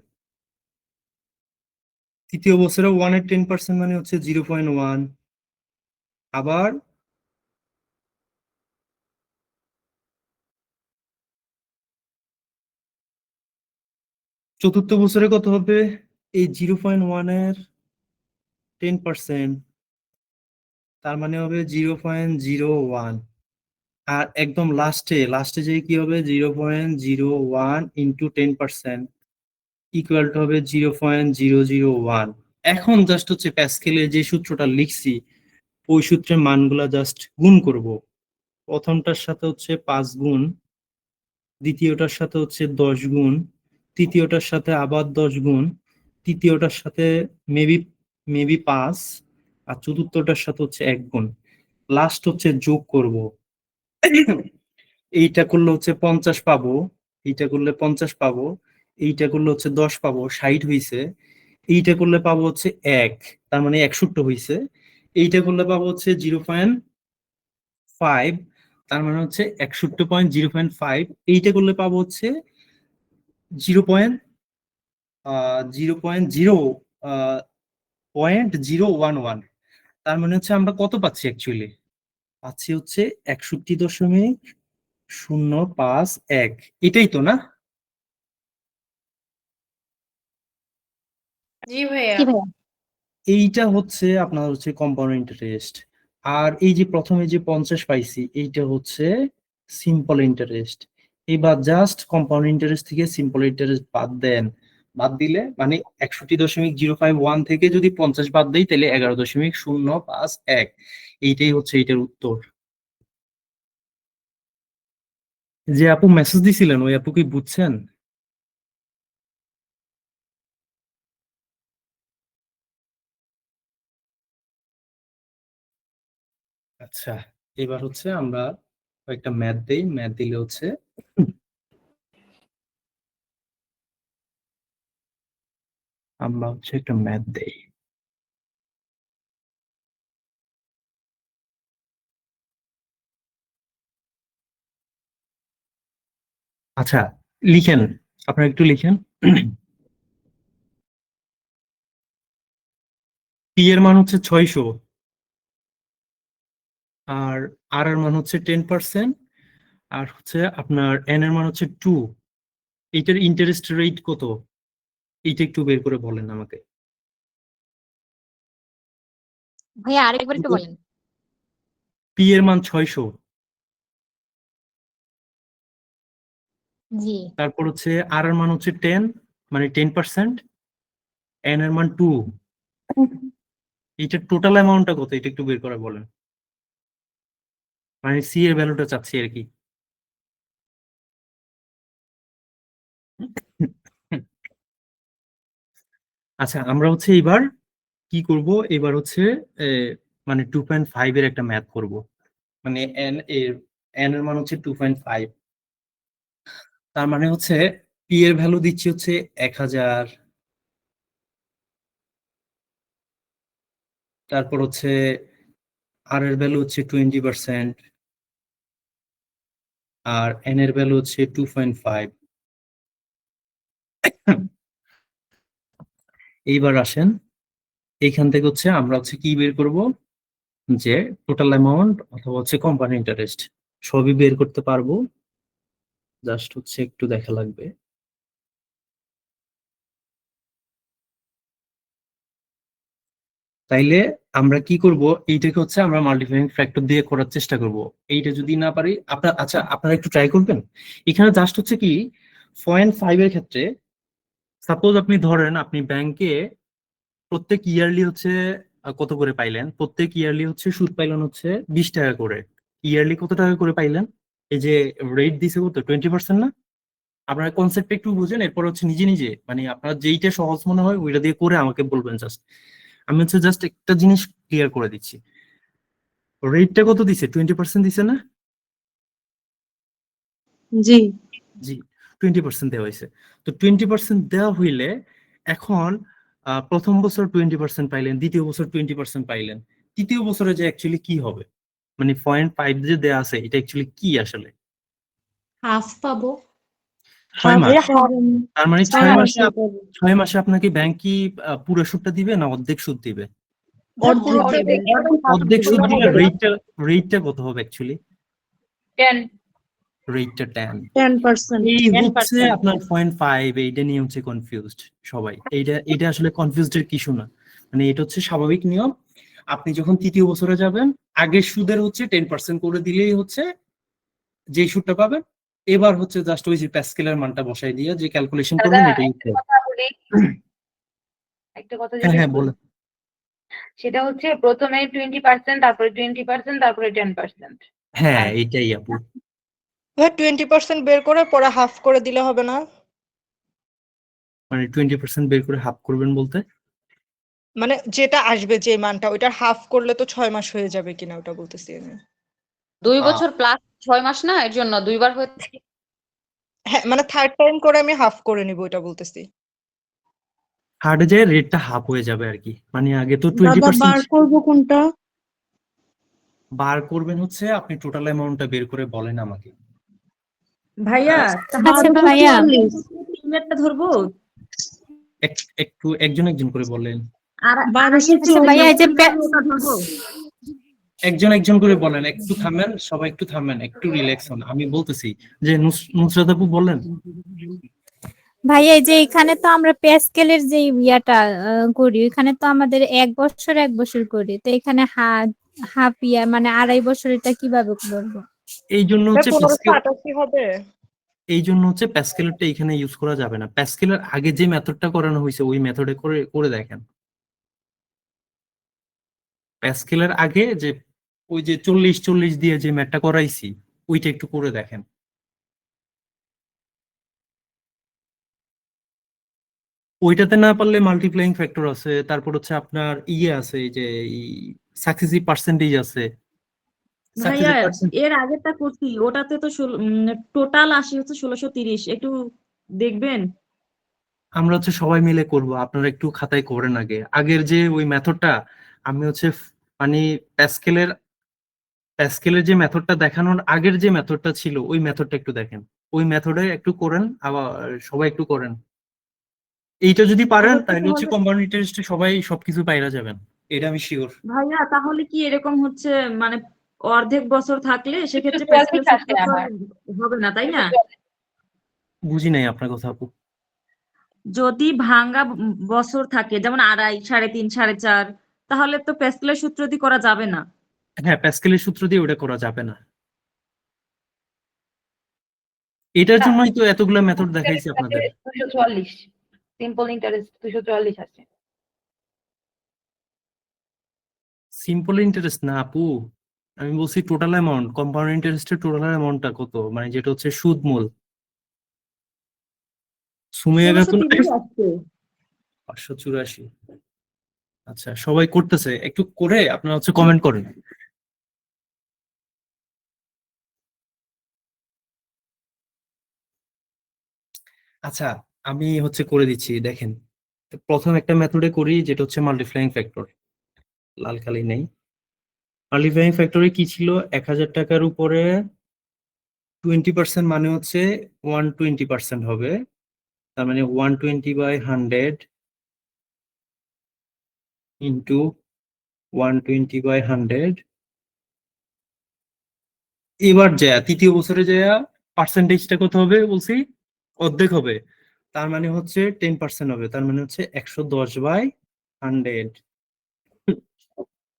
তৃতীয় বছরে 1-এর 10% মানে হচ্ছে 0.1। আবার চতুর্থ বছরে কত হবে? এই 0.1-এর 10%, তার মানে হবে 0.01। আর একদম লাস্টে যে কি হবে? 0.01 ইন্টু 10% ইকুয়াল টু হবে 0.001। এখন জাস্ট হচ্ছে প্যাসকেলে যে সূত্রটা লিখছি ওই সূত্রের মানগুলা জাস্ট গুণ করব। প্রথমটার সাথে হচ্ছে 5 গুণ, দ্বিতীয়টার সাথে হচ্ছে 10 গুণ, তৃতীয়টার সাথে আবার 10 গুণ, তৃতীয়টার সাথে মেবি 5, আর চতুর্থটার সাথে হচ্ছে 1 গুণ। লাস্ট হচ্ছে যোগ করব। এইটা করলে হচ্ছে 50 পাবো, এইটা করলে 50 পাবো, এইটা করলে হচ্ছে 10 পাবো, 60 হইছে। এইটা করলে পাবো হচ্ছে 1, তার মানে 61 হইছে। এইটা করলে পাবো হচ্ছে 0.5, তার মানে হচ্ছে 61.0.5। এইটা করলে পাবো হচ্ছে 0.0.011। তার মানে হচ্ছে আমরা কত পাচ্ছি অ্যাকচুয়ালি? পাচ্ছি হচ্ছে 61.051। এটাই তো না? জি ভাইয়া। কি ভাইয়া? এইটা হচ্ছে আপনার হচ্ছে কম্পাউন্ড ইন্টারেস্ট। আর এই যে প্রথমে যে 50 পাইছি এইটা হচ্ছে সিম্পল ইন্টারেস্ট। এবার জাস্ট কম্পাউন্ড ইন্টারেস্ট থেকে সিম্পল ইন্টারেস্ট বাদ দেন। বাদ দিলে মানে 61.051 থেকে যদি 50 বাদ দেই তাহলে 11.051। এইটাই হচ্ছে এইটার উত্তর। যে আপু মেসেজ দিছিলেন ওই আপু কি বুঝছেন? আচ্ছা, এবার হচ্ছে আমরা একটা ম্যাথ দেই, ম্যাথ দিলে হচ্ছে আমরা হচ্ছে একটা ম্যাথ দেই। আচ্ছা লিখেন, আপনারা একটু লিখেন। পি এর মান হচ্ছে 600, আর আর এর মান হচ্ছে 10%, আর হচ্ছে আপনার এন এর মান হচ্ছে 2। এইটার ইন্টারেস্ট রেট কত? এইটা একটু বের করে বলেন আমাকে। ভাইয়া আরেকবার একটু বলেন। পি এর মান 600, জি। তারপর হচ্ছে আর এর মান হচ্ছে 10 মানে 10%, এন এর মান 2। এইটার টোটাল অ্যামাউন্টটা কত এটা একটু বের করে বলেন। মানে সি এর ভ্যালুটা চাচ্ছি আর কি। আচ্ছা, আমরা হচ্ছে এবার কি করব? এবার হচ্ছে মানে 2.5 এর একটা ম্যাথ করব। মানে এন এর মান হচ্ছে 2.5। তার মানে হচ্ছে পি এর ভ্যালু দিচ্ছি হচ্ছে 1000, তারপর হচ্ছে আর এর ভ্যালু হচ্ছে 20%, আর এন এর ভ্যালু হচ্ছে 2.5। এইবার আসেন, এইখান থেকে হচ্ছে আমরা হচ্ছে কি বের করব? যে টোটাল অ্যামাউন্ট অথবা হচ্ছে কম্পাউন্ড ইন্টারেস্ট। সবই বের করতে পারবো, জাস্ট হচ্ছে একটু দেখা লাগবে। তাইলে আমরা কি করব, এইটাকে হচ্ছে আমরা মাল্টিপ্লাইং ফ্যাক্টর দিয়ে করার চেষ্টা করব। এইটা যদি না পারি আচ্ছা আপনারা একটু ট্রাই করবেন। এখানে জাস্ট হচ্ছে কি 0.5 এর ক্ষেত্রে সাপোজ আপনি ধরেন আপনি ব্যাংকে প্রত্যেক ইয়ারলি হচ্ছে কত করে পাইলেন, প্রত্যেক ইয়ারলি হচ্ছে সুদ পাইলেন হচ্ছে 20 টাকা করে। ইয়ারলি কত টাকা করে পাইলেন? এই যে রেট দিছে কত, 20% না? আপনার কনসেপ্ট একটু বুঝেন, এরপর হচ্ছে নিজে নিজে মানে আপনার যেইটা সহজ মনে হয় ওইটা দিয়ে করে আমাকে বলবেন। জাস্ট আমি হচ্ছে জাস্ট একটা জিনিস ক্লিয়ার করে দিচ্ছি, রেটটা কত দিছে, 20% দিছে না? জি জি, 20% দেওয়া হয়েছে। তো 20% দেওয়া হইলে এখন প্রথম বছর 20% পাইলেন, দ্বিতীয় বছর 20% পাইলেন, তৃতীয় বছরে যে অ্যাকচুয়ালি কি হবে, মানে 0.5 যে দেওয়া আছে এটা অ্যাকচুয়ালি কি আসলে? হাফ পাবো। 6 মাস, পাবেন। তার মানে 6 মাসে মাসে পাবেন। 6 মাসে আপনাকে ব্যাংক কি পুরো সুদটা দিবে না অর্ধেক সুদ দিবে? অর্ধেক পুরোটা দেবে। অর্ধেক সুদ দিলে রেটটা কত হবে অ্যাকচুয়ালি? 10 রেটটা 10। 10%। এই হচ্ছে 10%। আপনার 0.5, এইটা নিয়ে হচ্ছে কনফিউজড সবাই। এটা আসলে কনফিউজড এর কিছু না, মানে এটা হচ্ছে স্বাভাবিক নিয়ম। আপনি যখন তৃতীয় বছরে যাবেন আগের সুদের হচ্ছে 10% করে দিলেই হচ্ছে যে সুদটা পাবেন। এবার হচ্ছে জাস্ট ওই যে প্যাসকেলের মানটা বসাই দিয়ে যে ক্যালকুলেশন দাদা করবেন এটাই একটা উত্তর। কথা বলি, একটা কথা হ্যাঁ যদি হ্যাঁ বলি, বলেন। সেটা হচ্ছে প্রথমে 20%, তারপরে 20%, তারপরে 10%। হ্যাঁ আর এইটাই আপু। 20% বের করে পরে হাফ করে দিলে হবে না? মানে 20% বের করে হাফ করবেন বলতে? মানে যেটা আসবে যে মানটা ওইটার হাফ করলে তো 6 মাস হয়ে যাবে কিনা ওটা বলতেছি আমি। 2 আহ, বছর প্লাস 6 মাস না, এর জন্য দুইবার হচ্ছে। হ্যাঁ মানে থার্ড টাইম করে আমি হাফ করে নিব ওইটা বলতেছি। হার্ডে যায় রেটটা হাফ হয়ে যাবে আর কি, মানে আগে তো দাদা 20% বার করবো কোনটা? বার করবেন হচ্ছে আপনি টোটাল অ্যামাউন্টটা বের করে বলেন আমাকে। ভাইয়া আচ্ছা ভাইয়া, 3 ধরবো? একটু একজন একজন করে বলেন। আর 1240। আচ্ছা ভাইয়া, এই যে ওটা ধরবো? একজন একজন করে বলেন, একটু থামেন, সবাই একটু থামেন, একটু রিল্যাক্স হন, আমি বলতেছি। যে নুসরাত আপু বলেন। ভাইয়া এই যে এখানে তো আমরা পে স্কেলের যে ইয়াটা করি, এখানে তো আমাদের 1 বছর করি, তো এখানে হাফ ইয়ার মানে 2.5 বছর, এটা কিভাবে করবো? এই জন্য হচ্ছে 1588 হবে। এই জন্য হচ্ছে প্যাসকেলটা এখানে ইউজ করা যাবে না। প্যাসকেলের আগে যে মেথডটা করানো হয়েছে ওই মেথডে করে করে দেখেন। প্যাসকেলের আগে যে ওই যে 40-40 দিয়ে যে ম্যাথটা করাইছি ওইটা একটু করে দেখেন। ওইটাতে না পারলে মাল্টিপ্লাইং ফ্যাক্টর আছে, তারপর হচ্ছে আপনার ইয়ে আছে, এই যে সাকসেসিভ পার্সেন্টেজ আছে। ভাইয়া সাকসেসিভ পার্সেন্ট এর আগেরটা করছি, ওটাতে তো টোটাল আসি হচ্ছে 1630, একটু দেখবেন। আমরা হচ্ছে সবাই মিলে করব, আপনারা একটু খাতায় করেন আগে। আগের যে ওই মেথডটা আমি হচ্ছে মানে প্যাসকেলের প্যাসকেলের যে মেথডটা দেখানোর আগের যে মেথডটা ছিল ওই মেথডটা একটু দেখেন, ওই মেথডে একটু করেন, আবার সবাই একটু করেন। এইটা যদি পারেন তাহলে হচ্ছে তাহলে কম্পাউন্ড ইন্টারেস্টে সবাই সবকিছু পাইরা যাবেন, এটা আমি শিওর। ভাইয়া তাহলে কি এরকম হচ্ছে, মানে অর্ধেক বছর থাকলে সেক্ষেত্রে 244 প্যাসকেল আসে সূত্র তো আর আমার। হবে না, তাই না? বুঝি নাই আপনার কথা আপু। যদি ভাঙ্গা বছর থাকে, যেমন 2.5, 3.5, 4.5, তাহলে তো প্যাসকেলের সূত্র দিয়ে করা যাবে না। হ্যাঁ প্যাসকেলের সূত্র দিয়ে ওটা করা যাবে না, এটার জন্যই তো এতগুলা মেথড দেখাইছি আপনাদের। 244, সিম্পল ইন্টারেস্ট 244 আছে। সিম্পল ইন্টারেস্ট না আপু, আমি বলছি টোটাল অ্যামাউন্ট, কম্পাউন্ড ইন্টারেস্টের টোটাল অ্যামাউন্টটা কত, মানে যেটা হচ্ছে সুদ মূল। সুমাইয়া খাতুন 1630 আসছে। 584। আচ্ছা সবাই করতেছে, একটু করে আপনারা হচ্ছে কমেন্ট করেন। আচ্ছা আমি হচ্ছে করে দিচ্ছি দেখেন। প্রথম একটা মেথডে করি যেটা হচ্ছে মাল্টিপ্লাইং ফ্যাক্টর, লাল কালি নেই। মাল্টিপ্লাইং ফ্যাক্টরে কি ছিল, 1000 টাকার উপরে 20% মানে হচ্ছে 120% হবে। তার মানে 120/100 ইন্টু 120/100 এবার যায় তৃতীয় বছরে যায় পার্সেন্টেজটা কত হবে বলছি, অর্ধেক হবে। তার মানে হচ্ছে 10% হবে, তার মানে হচ্ছে 110/100।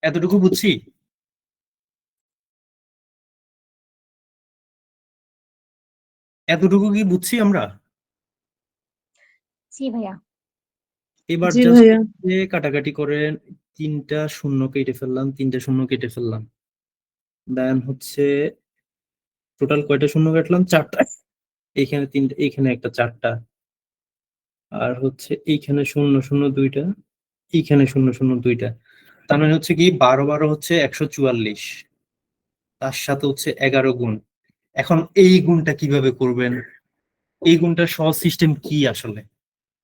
এতটুকু বুঝছি। এতটুকু কি বুঝছি আমরা? জি ভাইয়া। এবার জি জাস্ট ভাইয়া। কাটাকাটি করেন, 3টা শূন্য কেটে ফেললাম, 3টা শূন্য কেটে ফেললাম, দেন হচ্ছে টোটাল কয়টা শূন্য কাটলাম, 4টা। এইখানে 3টা, এইখানে একটা 4টা, আর হচ্ছে এইখানে 0 0 2টা, এইখানে 0 0 2টা। তার মানে হচ্ছে কি 12 12 হচ্ছে 144, তার সাথে হচ্ছে 11 গুণ। এখন এই গুণটা কিভাবে করবেন? এই গুণটা সহজ সিস্টেম কি আসলে?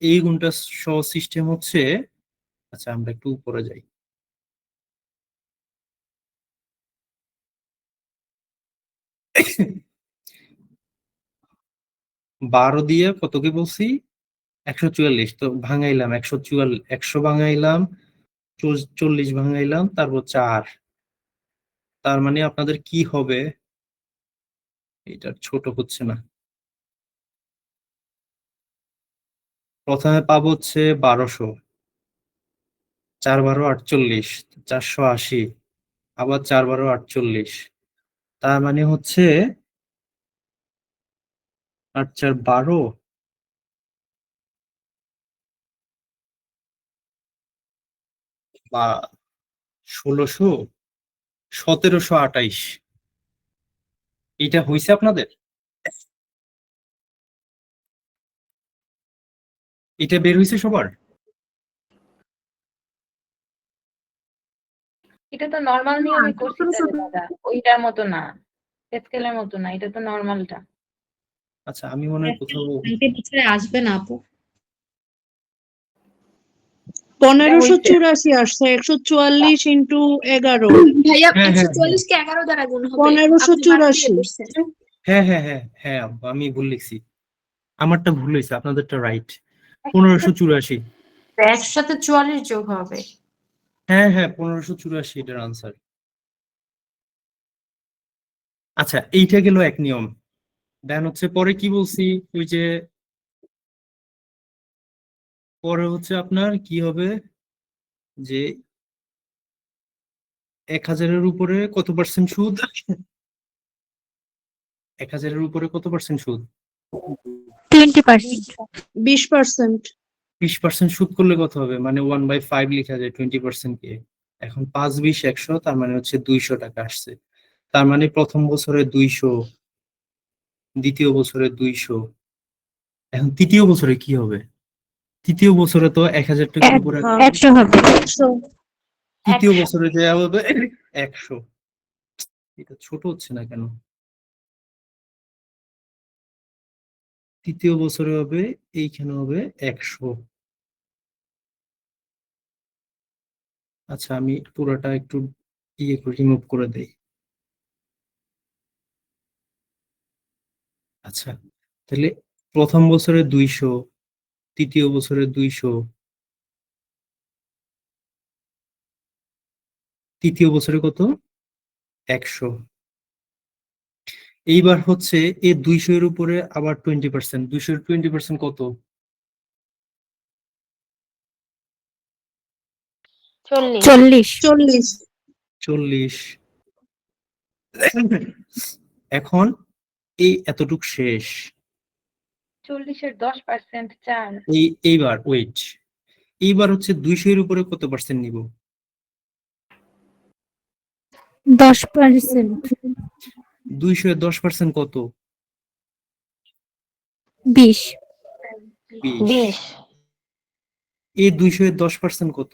এই গুণটা সহজ সিস্টেম হচ্ছে, আচ্ছা আমরা একটু উপরে যাই। বারো দিয়ে কতকে বলছি, 144, তো ভাঙাইলাম 144, 100 ভাঙাইলাম, 40 ভাঙাইলাম, তারপর 4। তার মানে আপনাদের কি হবে, এটা ছোট হচ্ছে না। প্রথমে পাবো হচ্ছে 1200, 4 12 48, 480, আবার 4 12 48। তার মানে হচ্ছে 8 4 12, বা 1600, 1728। এটা হয়েছে আপনাদের? এটা বের হয়েছে সবার? এটা তো নর্মাল নিয়মে করছি তাহলে দাদা, ওইটার মতো না, স্কেলের মতো না, এটা তো নর্মালটা। আচ্ছা আমি মনে হয় কোথাও, কালকে বছরে আসবে না আপু? 1584 আসছে, 144 ইন্টু 11, ভাইয়া হ্যাঁ হ্যাঁ 144 কে 11 দ্বারা গুণ হবে, আপনি বাদ দিয়ে 1584। করছেন। হ্যাঁ হ্যাঁ হ্যাঁ হ্যাঁ আব্বা, আমি ভুল লিখছি, আমারটা ভুল হয়েছে, আপনাদেরটা রাইট। 1584। একসাথে 44 যোগ হবে। হ্যাঁ হ্যাঁ 1584 এটার আনসার। আচ্ছা এইটা গেল এক নিয়ম। দেন হচ্ছে পরে কি বলছি, ওই যে পরে হচ্ছে আপনার কি হবে, যে 1000-এর উপরে কত পার্সেন্ট সুদ, 1000-এর উপরে কত পার্সেন্ট সুদ, 20%। 20%। 20% সুদ করলে কত হবে, মানে 1/5 লেখা যায় 20% কে। এখন 5 20 100, তার মানে হচ্ছে 200 টাকা আসছে। তার মানে প্রথম বছরে 200, দ্বিতীয় বছরে 200। এখন তৃতীয় বছরে কি হবে? তৃতীয় বছরে তো 1000 টাকার উপরে, 100 হবে। তৃতীয় বছরে যে হবে 100। এটা ছোট হচ্ছে না কেন? তৃতীয় বছরে হবে, এইখানে হবে 100। আচ্ছা আমি পুরোটা একটু রিমুভ করে দেই। আচ্ছা তাহলে প্রথম বছরে 200, তৃতীয় বছরে 200, তৃতীয় বছরে কত, 100। এইবার হচ্ছে এই 200 এর উপরে আবার 20%, 200 এর 20% কত, 40। 40। এখন এই এতটুক শেষ। 40-এর 10% 4। এইবার ওয়েট, এইবার হচ্ছে 200 এর উপরে কত পার্সেন্ট নিব, 10%। 200 এর 10% কত, 20। 20। এই 200 এর 10% কত,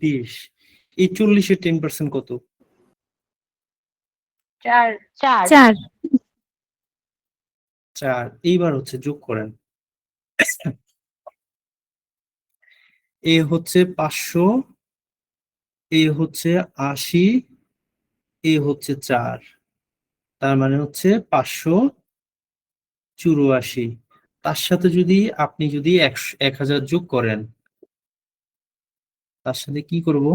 20। এই 40 এর 10% কত, 4। 4। 4। এইবার হচ্ছে যোগ করেন, এ হচ্ছে 500, এ হচ্ছে 80, এ হচ্ছে 4, তার মানে হচ্ছে 584। তার সাথে যদি আপনি যদি 1000 যোগ করেন, তার সাথে কি করব,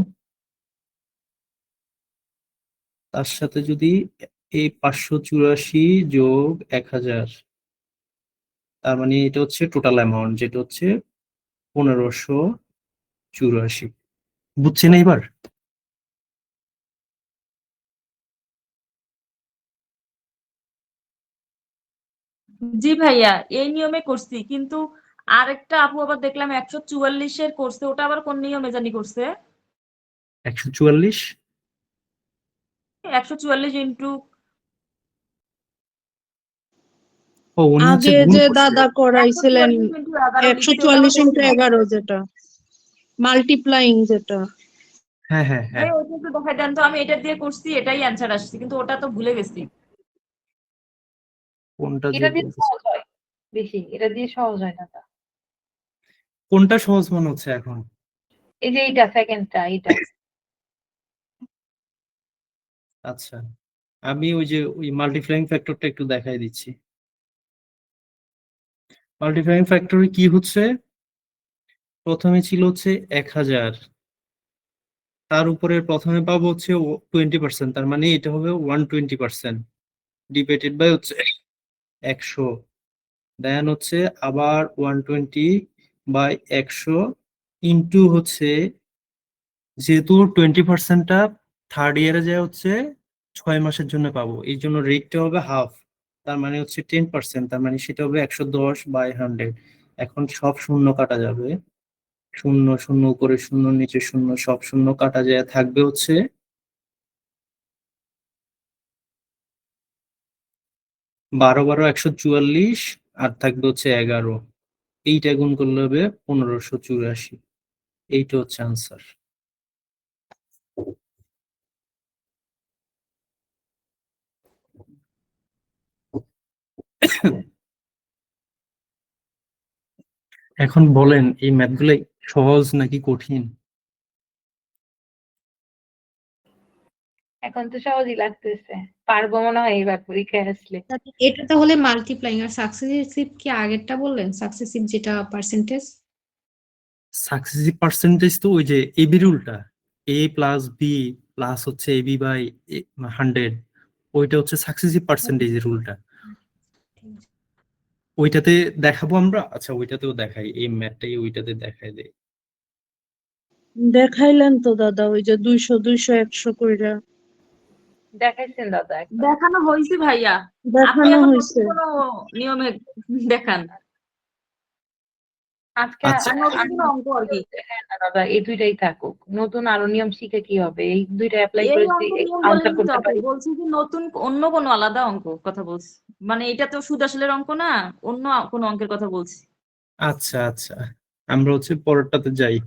তার সাথে যদি এই 584 যোগ 1000, তার মানে এটা হচ্ছে টোটাল অ্যামাউন্ট, যেটা হচ্ছে 1584। বুঝছেন এবার? জি ভাইয়া, এই নিয়মে করছি, কিন্তু আরেকটা আপু আবার দেখলাম 144-এর করছে, ওটা আবার কোন নিয়মে জানি করছে? 144? 144 ইন্টু ও, উনি হচ্ছে আগে গুণ যে করছে। দাদা করাইছিলেন 144 144 ইন্টু 11 লিখছে, ওটা আবার ইন্টু 11 যেটা মাল্টিপ্লাইং যেটা। হ্যাঁ হ্যাঁ হ্যাঁ, ওইটা একটু দেখাই দেন তো, আমি এটা দিয়ে করছি, এটাই অ্যান্সার আসছে, কিন্তু ওটা তো ভুলে গেছি। কোনটা যে এটা দিয়ে বলতেছে, সহজ হয় বেশি, এটা দিয়ে সহজ হয় না তা। কোনটা সহজ মনে হচ্ছে এখন? এই যে এইটা সেকেন্ডটা, এইটা আচ্ছা, আমি ওই মাল্টিপ্লাইং ফ্যাক্টরটা একটু দেখাই দিচ্ছি। মাল্টিপ্লাইং ফ্যাক্টরে কি হচ্ছে, প্রথমে ছিল হচ্ছে 1000, তার উপরে প্রথমে পাবো হচ্ছে 20%, তার মানে এটা হবে 120% ডিভাইডেড বাই হচ্ছে 100, দেন হচ্ছে আবার 120/100 ইন্টু হচ্ছে, যেহেতু 20%টা থার্ড ইয়ারে যায় হচ্ছে 6 মাসের জন্য পাবো, এই জন্য রেটটা হবে হাফ, তার মানে হচ্ছে 10%, তার মানে সেটা হবে 110/100। এখন সব শূন্য কাটা যাবে, শূন্য শূন্য উপরে শূন্য নিচে শূন্য, সব শূন্য কাটা যায়, থাকবে হচ্ছে 12 144, আর থাকবে হচ্ছে 11, এইটা গুণ করলে হবে 1584। এইটা হচ্ছে আনসার। এখন বলেন এই ম্যাথগুলো সহজ নাকি কঠিন? এখন তো সহজই লাগতেছে, পারবো মনে হয় এবার পরীক্ষায় আসলে। এটা তাহলে মাল্টিপ্লাইং, আর সাকসেসিভ কি আগেরটা বললেন, সাকসেসিভ যেটা পার্সেন্টেজ? সাকসেসিভ পার্সেন্টেজ তো ওই যে এবি রুলটা, এ প্লাস বি প্লাস হচ্ছে এবি বাই 100, ওইটা হচ্ছে সাকসেসিভ পার্সেন্টেজের রুলটা, ওইটাতে দেখাবো আমরা। আচ্ছা, ওইটাতেও দেখাই, এই ম্যাথটাই ওইটাতে দেখাই দেয়। দেখাইলেন তো দাদা, ওই যে 200 200 100 কইরা দেখাইছেন দাদা একবার? দেখানো হয়েছে ভাইয়া, আপনি দেখানো এখন হয়েছে। নতুন কোনো নিয়মে দেখান, আজকে আচ্ছা, নতুন কোনো অঙ্ক আর কি। হ্যাঁ না দাদা, এই দুইটাই থাকুক, নতুন আরো নিয়ম শিখে কি হবে, এই দুইটা অ্যাপ্লাই এই করে অঙ্ক যদি নিয়ম আনসার বলেনি তো করতে আপু, পারি। বলছি যে নতুন অন্য কোনো আলাদা অঙ্ক কথা বলছি, মানে এটা তো সুদ আসলের অঙ্ক না, অন্য কোনো অঙ্কের কথা বলছি। আচ্ছা আচ্ছা, আমরা হচ্ছে পরেরটাতে যাই।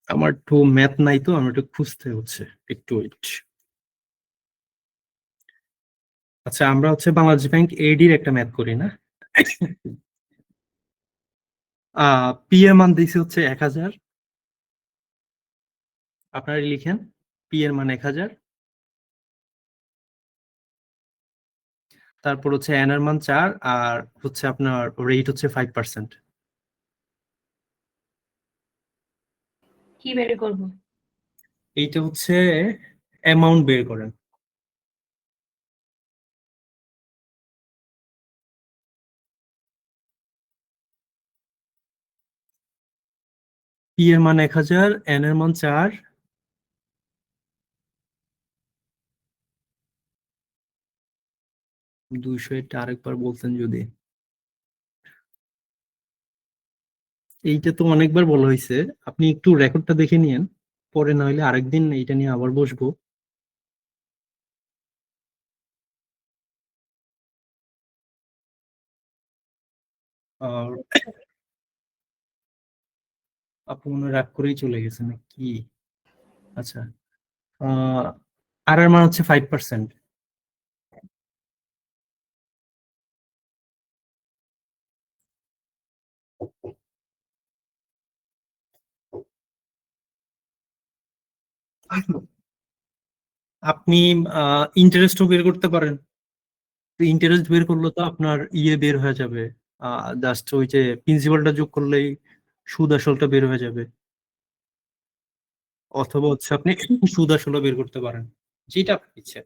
আমার একটু ম্যাথ নাই তো, আমার একটু খুঁজতে হচ্ছে, একটু ওয়েট। আচ্ছা, আমরা হচ্ছে বাংলাদেশ ব্যাংক এডির একটা ম্যাথ করি না? পি এর মান দিয়েছে হচ্ছে 1000, আপনারা লিখেন পি এর মান 1000, তারপর হচ্ছে এন এর মান 4, আর হচ্ছে আপনার রেট হচ্ছে 5%। কি বের করবো? এইটা হচ্ছে অ্যামাউন্ট বের করেন। পি এর মান 1000, এন এর মান 4, দুইশো, এটা আরেকবার বলতেন যদি। এইটা তো অনেকবার বলা হয়েছে, আপনি একটু রেকর্ডটা দেখে নিয়েন, পরে না হলে আরেকদিন এইটা নিয়ে আবার বসবো। আর আপনি মনে হয় রাগ করেই চলে গেছেন কি? আচ্ছা, আর এর মান হচ্ছে 5%। আপনি ইন্টারেস্টও বের করতে পারেন, ইন্টারেস্ট বের করলে তো আপনার ইয়ে বের হয়ে যাবে, জাস্ট ওই যে প্রিন্সিপালটা যোগ করলেই সুদ আসলটা বের হয়ে যাবে, অথবা হচ্ছে আপনি সুদ আসলও বের করতে পারেন, যেটা আপনার ইচ্ছে।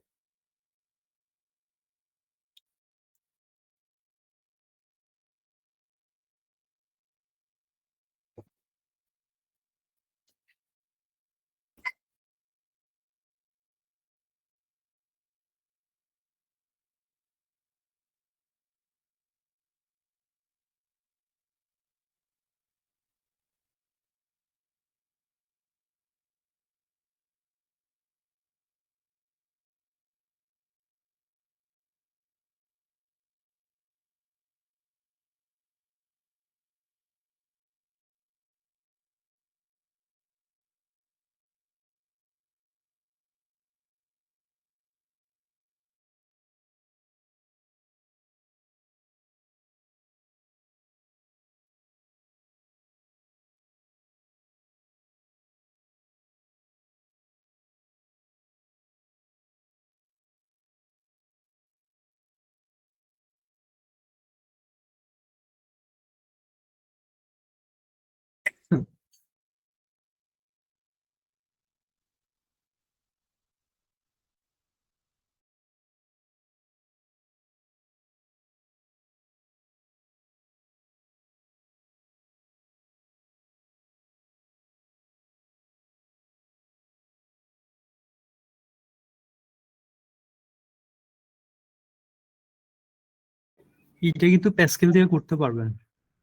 এটা কিন্তু প্যাসকেল দিয়ে করতে পারবেন,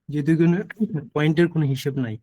যেহেতু কোনো পয়েন্টের কোনো হিসেব নাই।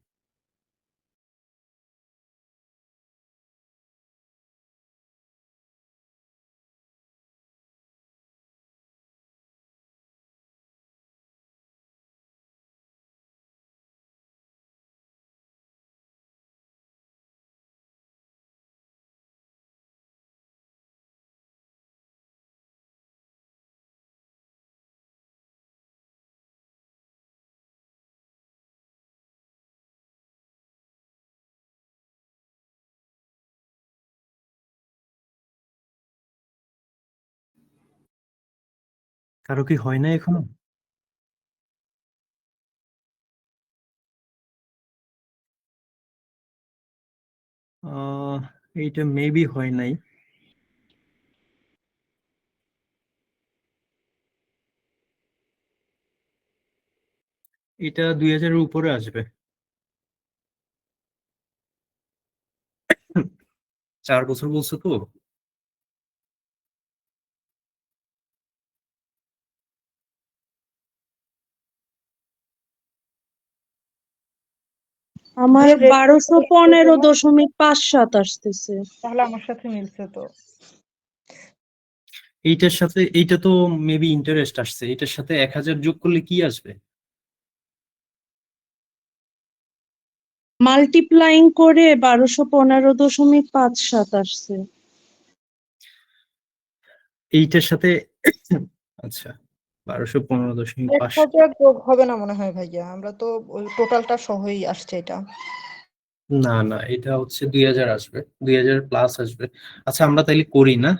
কারো কি হয় না এখনো? এইটা মেবি হয় নাই। এটা 2000-এর উপরে আসবে। 4 বছর বলছো তো। আমার 1215.57 আসতেছে। তাহলে আমার সাথে মিলছে তো। এইটার সাথে এইটা তো মেবি ইন্টারেস্ট আসছে, এটার সাথে 1000 যোগ করলে কি আসবে? মাল্টিপ্লাইং করে 1215.57 আসছে। এইটার সাথে আচ্ছা 1215.5। 1000 যোগ হবে না মনে হয় ভাইয়া, আমরা তো ওই টোটালটা সহই আসছে এটা। না না, এটা হচ্ছে 2000 আসবে, 2000 প্লাস আসবে। আচ্ছা আমরা তাইলে করি না?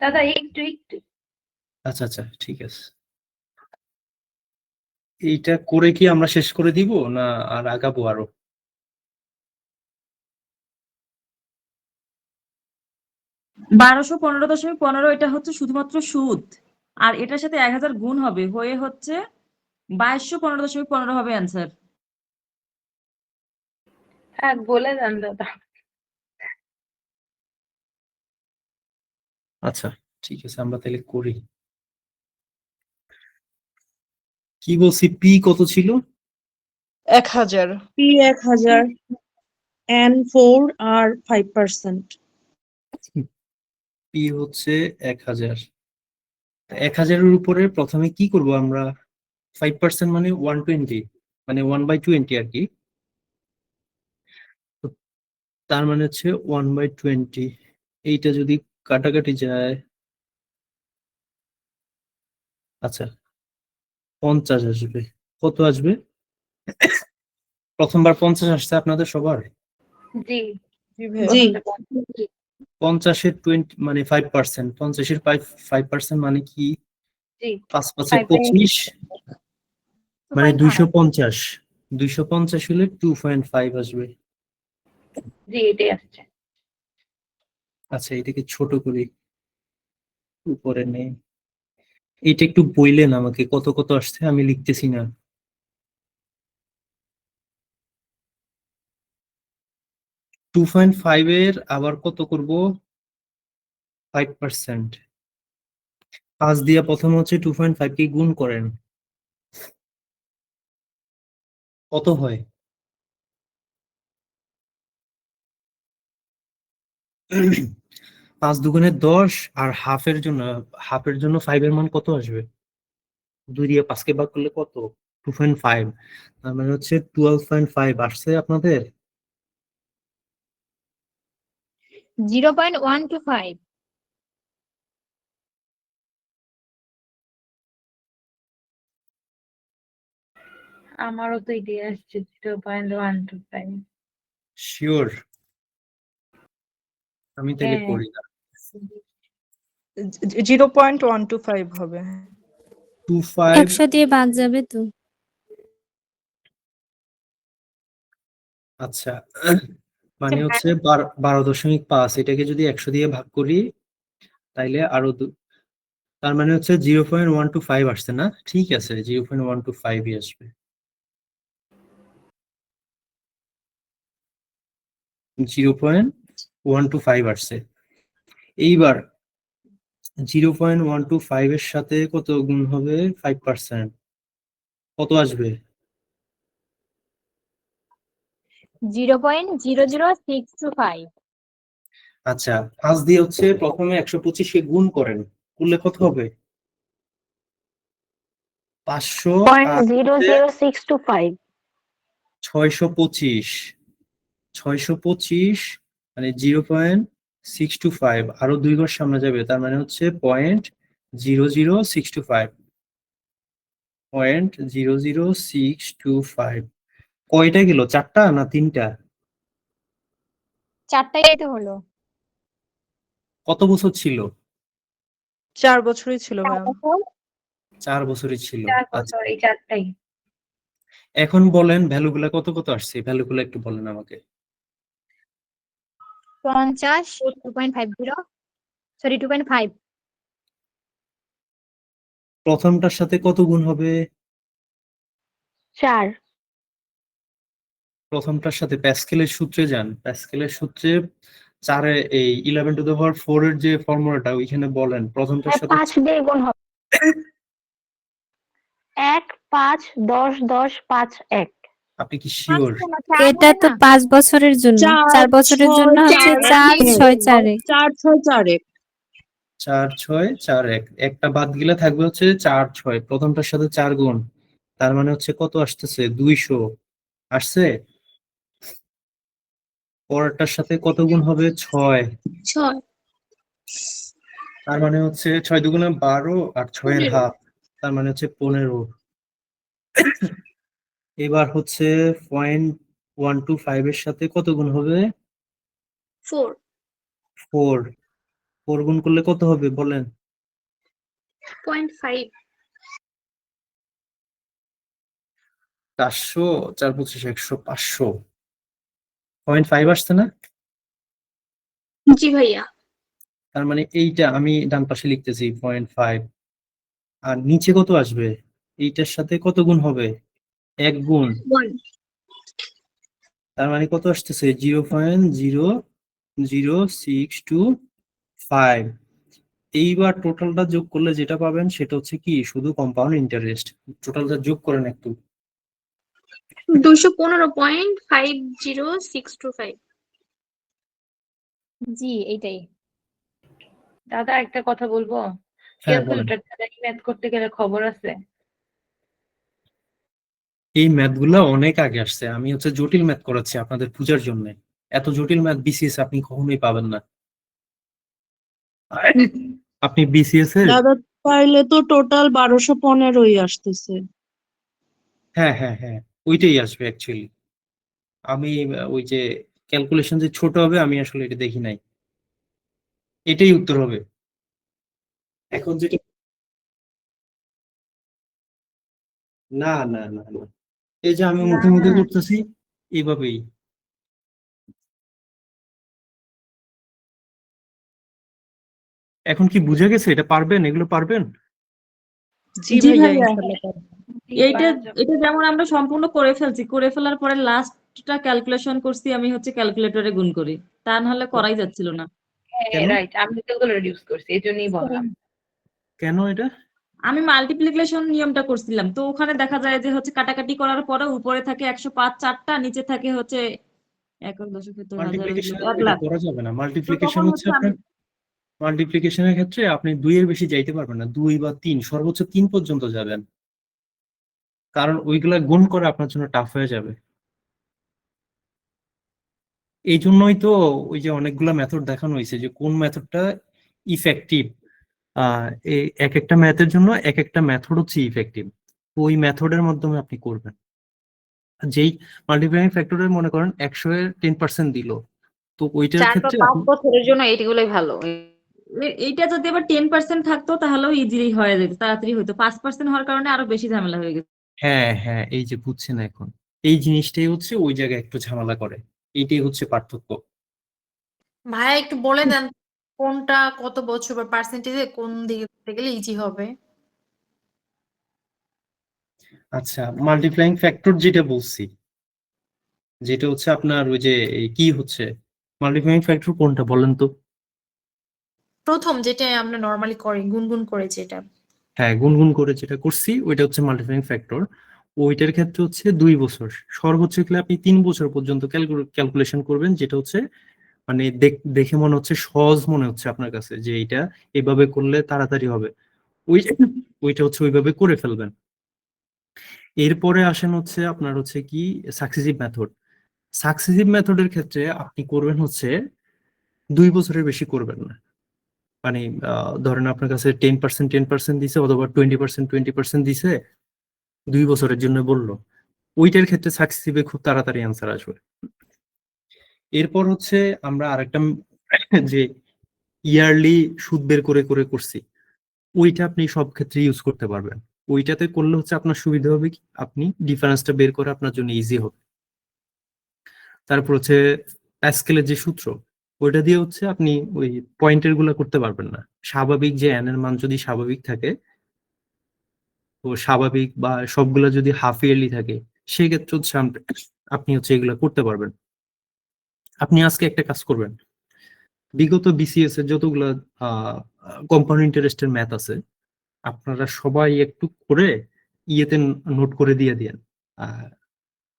দাদা একটু একটু আচ্ছা আচ্ছা ঠিক আছে। এইটা করে কি আমরা শেষ করে দিব না আর আগাবো আরো? 1215.15 এটা হচ্ছে শুধুমাত্র সুদ, আর এটার সাথে 1000 গুণ হবে, হয়ে হচ্ছে 2215.15 হবে অ্যান্সার। থাক বলে দেন দাদা। আচ্ছা ঠিক আছে, আমরা তাহলে করি। কি বলছি, পি কত ছিল? 1000। পি 1000, এন 4 আর 5%। পি হচ্ছে 1000। 1000-এর উপরে প্রথমে কি করব আমরা? 5% মানে 120, মানে 1/20 আর কি। তো তার মানে হচ্ছে 1/20। এইটা যদি কাটাকাটি যায়, আচ্ছা 50 আসবে। কত আসবে? প্রথমবার 50 আসছে আপনাদের সবার? জি জি। 50-এর 20 মানে 5%, 50-এর 5% মানে কি? জি 5 5-এ 25, মানে 2.5 250 হলে 2.5 আসবে। জি এটাই আসছে। আচ্ছা এটাকে ছোট করি, উপরে নেই। এটা একটু বললেন আমাকে কত কত আসছে, আমি লিখতেছি না। টু পয়েন্ট ফাইভ এর আবার কত করব, 5%। 5 দিয়ে প্রথম হচ্ছে 2.5 কে গুণ করেন, কত হয়? পাঁচ দুগুণে 10, আর হাফের জন্য 5 এর মান কত আসবে? 2 দিয়ে 5 কে ভাগ করলে কত? 2.5। তার মানে হচ্ছে 12.5 আসছে আপনাদের। 0.125। আমারও তো এটাই আসছে 0.125। শিওর? আমি তাহলে হ্যাঁ করি না। 0.125 হবে। 25 100 দিয়ে ভাগ যাবে তো। আচ্ছা, মানে হচ্ছে 12.5, এটাকে যদি 100 দিয়ে ভাগ করি তাইলে আরো তার মানে হচ্ছে 0.125 আসছে না? ঠিক আছে, 0.125ই আসবে। 0.125 আসছে। এইবার 0.125 এর সাথে কত গুণ হবে? 5%, কত আসবে? 0.00625। আচ্ছা, 5 দিয়ে হচ্ছে প্রথমে 125 কে গুণ করেন, করলে কত হবে? 500 আর হচ্ছে 0.00625 625। 625 মানে 0.625, আরো 2 ঘর সামনে যাবে, তার মানে হচ্ছে 0.00625। 0.00625 কয়টা গেল? 4টা না 3টা? 4টাই তো হলো। কত বছর ছিল? 4 বছরই ছিল ম্যাম। 4 বছরই ছিল। 4 আচ্ছা, বছর, এই 4টাই। এখন বলেন ভ্যালুগুলা কত কত আসছে, ভ্যালুগুলা একটু বলেন আমাকে। 50, 2.50, সরি 2.5। প্রথমটার সাথে কত গুণ হবে? 4 প্রথমটার সাথে প্যাসকেলের সূত্রে যান, প্যাসকেলের সূত্রে 4 এই 11 টু দ্য পাওয়ার 4 এর যে ফর্মুলাটা ওইখানে বলেন প্রথমটার সাথে 5 দিয়ে গুণ হবে 1 5 10 10 5 1। আপনি কি শিওর? এটা তো 5 বছরের জন্য, 4 বছরের জন্য হচ্ছে 4 6 4 1। 4 6 4 1। 4 6 4 1, একটা বাদ গেলে থাকবে হচ্ছে 4 6, প্রথমটার সাথে 4 গুণ, তার মানে হচ্ছে কত আসতেছে? 200 আসছে। পরেরটার সাথে কত গুণ হবে? 6, 6 তার মানে হচ্ছে 6 দুগুণে 12 আর 6 এর হাফ, তার মানে হচ্ছে 15। এবার হচ্ছে 0.125 এর সাথে কত গুণ হবে? 4 4। 4 গুণ করলে কত হবে বলেন? 0.5 400, 4 25 100, 500। 0.5 আসছে না? জি ভাইয়া। তার মানে এইটা আমি ডান পাশে লিখতেছি 0.5। আর নিচে কত আসবে? এইটার সাথে কত গুণ হবে? 1 গুণ, 1 তার মানে কত আসতেছে? 0.00625। এইবার টোটালটা যোগ করলে যেটা পাবেন সেটা হচ্ছে কি শুধু কম্পাউন্ড ইন্টারেস্ট। টোটালটা যোগ করেন একটু। 215.50625। জি এইটাই। দাদা একটা কথা বলবো, হ্যাঁ বলেন। ক্যালকুলেটর ছাড়া কি ম্যাথ করতে গেলে খবর আছে? এই ম্যাথ গুলা অনেক আগে আসছে, আমি হচ্ছে জটিল ম্যাথ করাচ্ছি আপনাদের পূজার জন্য। এত জটিল ম্যাথ বিসিএস আপনি কখনোই পাবেন না। আপনি বিসিএস এর, দাদা পাইলে তো টোটাল 1215ই আসতেছে। হ্যাঁ হ্যাঁ হ্যাঁ, ওইটাই আসবে অ্যাকচুয়ালি। আমি ওই যে ক্যালকুলেশন যে ছোট হবে আমি আসলে এটা দেখি নাই, এটাই উত্তর হবে। এখন যেটা না না না না, এই যে আমি না মুখে মুখে না করতেছি এইভাবেই। এখন কি বুঝে গেছে? এটা পারবেন, এগুলো পারবেন? জি জি ভাইয়া ভাইয়া, ইনশাল্লাহ পারবো। এইটা এটা যেমন আমরা সম্পূর্ণ করে ফেলছি, করে ফেলার পরে লাস্টটা ক্যালকুলেশন করছি আমি হচ্ছে ক্যালকুলেটরে গুণ করি, তা নাহলে করাই যাচ্ছিল না। হ্যাঁ কেন? রাইট, আমি তো ওগুলো রিডিউস করছি, এই জন্যই বললাম। কেন এটা? আমি মাল্টিপ্লিকেশন নিয়মটা করছিলাম, তো ওখানে দেখা যায় যে হচ্ছে কাটাকাটি করার পরে উপরে থাকে 105 4টা, নিচে থাকে হচ্ছে 1,10,000 মাল্টিপ্লিকেশন 1 এটা লাখ। করা যাবে না। তো মাল্টিপ্লিকেশন তখন হচ্ছে হচ্ছে আমি আপনার, মাল্টিপ্লিকেশনের ক্ষেত্রে আপনি 2 এর বেশি যাইতে পারবেন না, 2 বা 3, সর্বোচ্চ 3 পর্যন্ত যাবেন, কারণ ওইগুলা গুণ করে আপনার জন্য টাফ হয়ে যাবে। এই জন্যই তো ওই যে অনেকগুলা মেথড দেখানো হয়েছে যে কোন মেথডটা ইফেক্টিভ। এই এক একটা ম্যাথের জন্য এক একটা মেথড হচ্ছে ইফেক্টিভ, ওই মেথডের মাধ্যমে আপনি করবেন। যেই মাল্টিপ্লাইং ফ্যাক্টরের মনে করেন 100 এর 10% দিল, তো ওইটার 4 বা ক্ষেত্রে 5 আপনি, বছরের জন্য এইগুলোই ভালো। এইটা যদি আবার 10% থাকতো তাহলেও ইজিলি হয়ে যেত, তাড়াতাড়ি হতো। 5% হওয়ার কারণে আরো বেশি ঝামেলা হয়ে গেছে। হ্যাঁ হ্যাঁ, এই যে বুঝছেন এখন, এই জিনিসটাই হচ্ছে ওই জায়গায় একটু ঝামেলা করে, এইটাই হচ্ছে পার্থক্য। ভাইয়া একটু বলে দেন কোনটা কত বছর বা পার্সেন্টেজে কোন দিকে করতে গেলে ইজি হবে। আচ্ছা, মাল্টিপ্লাইং ফ্যাক্টর যেটা বলছি, যেটা হচ্ছে আপনার ওই যে কি হচ্ছে মাল্টিপ্লাইং ফ্যাক্টর কোনটা বলেন তো? প্রথম যেটা আমরা নর্মালি করি গুনগুন করে যেটা। হ্যাঁ, গুনগুন করে যেটা করছি ওইটা হচ্ছে মাল্টিপ্লাইং ফ্যাক্টর। ওইটার ক্ষেত্রে হচ্ছে 2 বছর, সর্বোচ্চ গেলে আপনি 3 বছর পর্যন্ত ক্যালকুলেশন করবেন, যেটা হচ্ছে মানে দেখে মনে হচ্ছে সহজ, মনে হচ্ছে আপনার কাছে যে এটা এভাবে করলে তাড়াতাড়ি হবে, ওই ওইটা হচ্ছে ওইভাবে করে ফেলবেন। এরপরে আসেন হচ্ছে আপনার হচ্ছে কি সাকসেসিভ মেথড। সাকসেসিভ মেথডের ক্ষেত্রে আপনি করবেন হচ্ছে 2 বছরের বেশি করবেন না। মানে ধরেন আপনার কাছে 10% দিছে অথবা 20% দিছে, 2 বছরের জন্য বললো, ওইটার ক্ষেত্রে সাকসেসিভে খুব তাড়াতাড়ি অ্যান্সার আসবে। এরপর হচ্ছে আমরা আরেকটা যে ইয়ারলি সুদ বের করে করে করছি, ওইটা আপনি সব ক্ষেত্রে ইউজ করতে পারবেন। ওইটাতে করলে হচ্ছে আপনার সুবিধা হবে কি, আপনি ডিফারেন্সটা বের করে আপনার জন্য ইজি হবে। তারপর হচ্ছে প্যাসকেলের যে সূত্র, ওইটা দিয়ে হচ্ছে আপনি ওই পয়েন্টের গুলা করতে পারবেন না। স্বাভাবিক যে n এর মান যদি স্বাভাবিক থাকে, তো স্বাভাবিক বা সবগুলা যদি হাফ ইয়ারলি থাকে, সেক্ষেত্রে হচ্ছে আপনি হচ্ছে এগুলা করতে পারবেন। আপনি আজকে একটা কাজ করবেন, বিগত বিসিএস এর যতগুলা কম্পাউন্ড ইন্টারেস্টের ম্যাথ আছে, আপনারা সবাই একটু করে ইয়েতে নোট করে দিয়ে দিয়েন।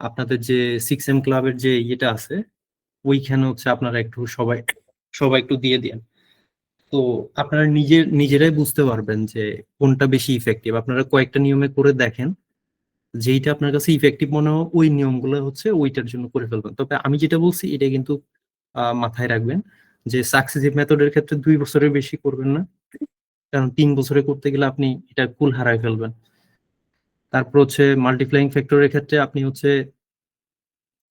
আপনাদের যে 6M ক্লাবের যে ইয়েটা আছে, ওইখানে হচ্ছে আপনারা একটু সবাই সবাই একটু দিয়ে দিয়েন। তো আপনারা নিজেরাই বুঝতে পারবেন যে কোনটা বেশি ইফেক্টিভ। আপনারা কয়েকটা নিয়মে করে দেখেন, যেইটা আপনার কাছে ইফেক্টিভ মনে হয় ওই নিয়মগুলো হচ্ছে ওইটার জন্য করে ফেলবেন। তবে আমি যেটা বলছি এটা কিন্তু মাথায় রাখবেন যে সাকসেসিভ মেথডের ক্ষেত্রে 2 বছরের বেশি করবেন না, কারণ 3 বছরে করতে গেলে আপনি এটা কুল হারায় ফেলবেন। তারপর হচ্ছে মাল্টিপ্লাইং ফ্যাক্টরের ক্ষেত্রে আপনি হচ্ছে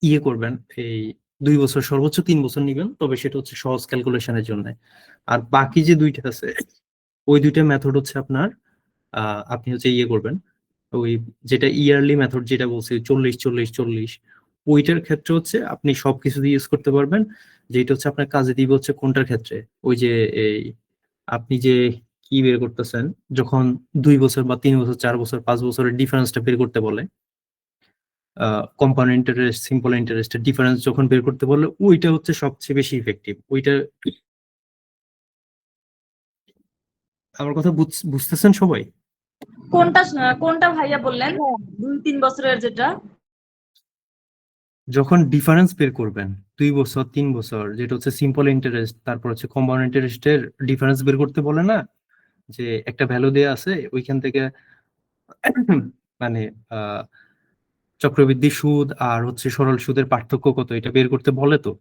ইয়ে করবেন, এই 2 বছর সর্বোচ্চ 3 বছর নিবেন, তবে সেটা হচ্ছে সহজ ক্যালকুলেশনের জন্য। আর বাকি যে দুইটা আছে, ওই দুইটা মেথড হচ্ছে আপনার আপনি হচ্ছে ইয়ে করবেন, ওই যেটা ইয়ারলি মেথড যেটা বলছি 40-40-40, ওইটার ক্ষেত্রে হচ্ছে আপনি সবকিছু দিয়ে ইউজ করতে পারবেন। যেটা হচ্ছে আপনার কাজে দিবে হচ্ছে কোনটার ক্ষেত্রে, ওই যে এই আপনি যে কি বের করতেছেন, যখন 2 বছর বা 3 বছর 4 বছর 5 বছরের ডিফারেন্সটা বের করতে বলে, কম্পাউন্ড ইন্টারেস্ট সিম্পল ইন্টারেস্টের ডিফারেন্স যখন বের করতে বলে, ওইটা হচ্ছে সবচেয়ে বেশি ইফেক্টিভ। ওইটা, আমার কথা বুঝতেছেন সবাই? কোনটা কোনটা ভাইয়া বললেন? 2-3 বছরের যেটা? যখন ডিফারেন্স বের করবেন 2 বছর 3 বছর, যেটা হচ্ছে সিম্পল ইন্টারেস্ট, তারপর হচ্ছে কম্পাউন্ড ইন্টারেস্টের ডিফারেন্স বের করতে বলে না, যে একটা ভ্যালু দেয়া আছে ওইখান থেকে মানে চক্রবৃদ্ধি সুদ আর হচ্ছে সরল সুদের পার্থক্য কত, এটা বের করতে বলে। তো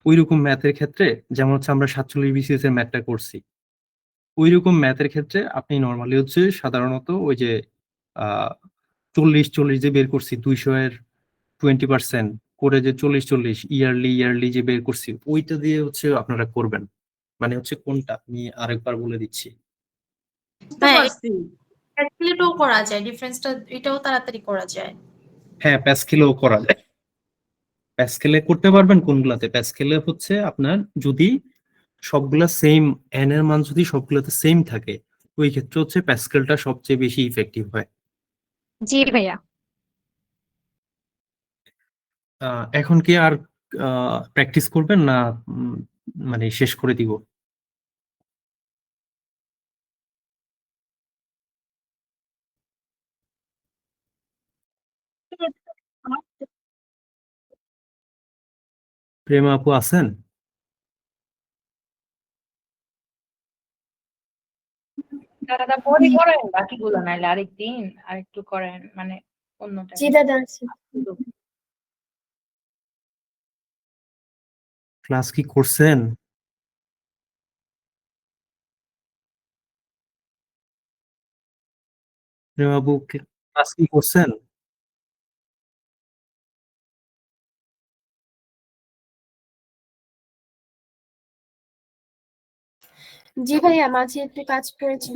ওইরকম ম্যাথের ক্ষেত্রে, যেমন হচ্ছে আমরা 47 বিসিএস এর ম্যাথটা করছি, ওইরকম ম্যাথের ক্ষেত্রে আপনি নর্মালি হচ্ছে সাধারণত ওই যে 40-40 যে বের করছি, 200 এর 20% করে যে 40-40 ইয়ারলি যে বের করছি, ওইটা দিয়ে হচ্ছে আপনারা করবেন। মানে হচ্ছে কোনটা, আমি আরেকবার বলে দিচ্ছি। বুঝতে পারছি। প্যাসকেলেও করা যায়, ডিফারেন্সটা এটাও তাড়াতাড়ি করা যায়। হ্যাঁ, প্যাসকেলেও করা যায়। প্যাসকেলে করতে পারবেন কোনগুলাতে? প্যাসকেলে হচ্ছে আপনার যদি সবগুলা সেম, এন এর মান যদি সবগুলাতে সেম থাকে, ওই ক্ষেত্রে হচ্ছে প্যাসকেলটা সবচেয়ে বেশি ইফেক্টিভ হয়। জি ভাইয়া। এখন কি আর প্র্যাকটিস করবেন না মানে শেষ করে দিব? প্রেমা আপু আছেন? দাদা পরে করেন বাকিগুলো, নাইলে আরেকদিন আরেকটু করেন, মানে অন্য জি টাইম। দাদা আছে। ক্লাস কি করছেন? প্রেমা আপু ক্লাস কি করছেন? জি ভাইয়া, মাঝে একটু কাজ করেছি।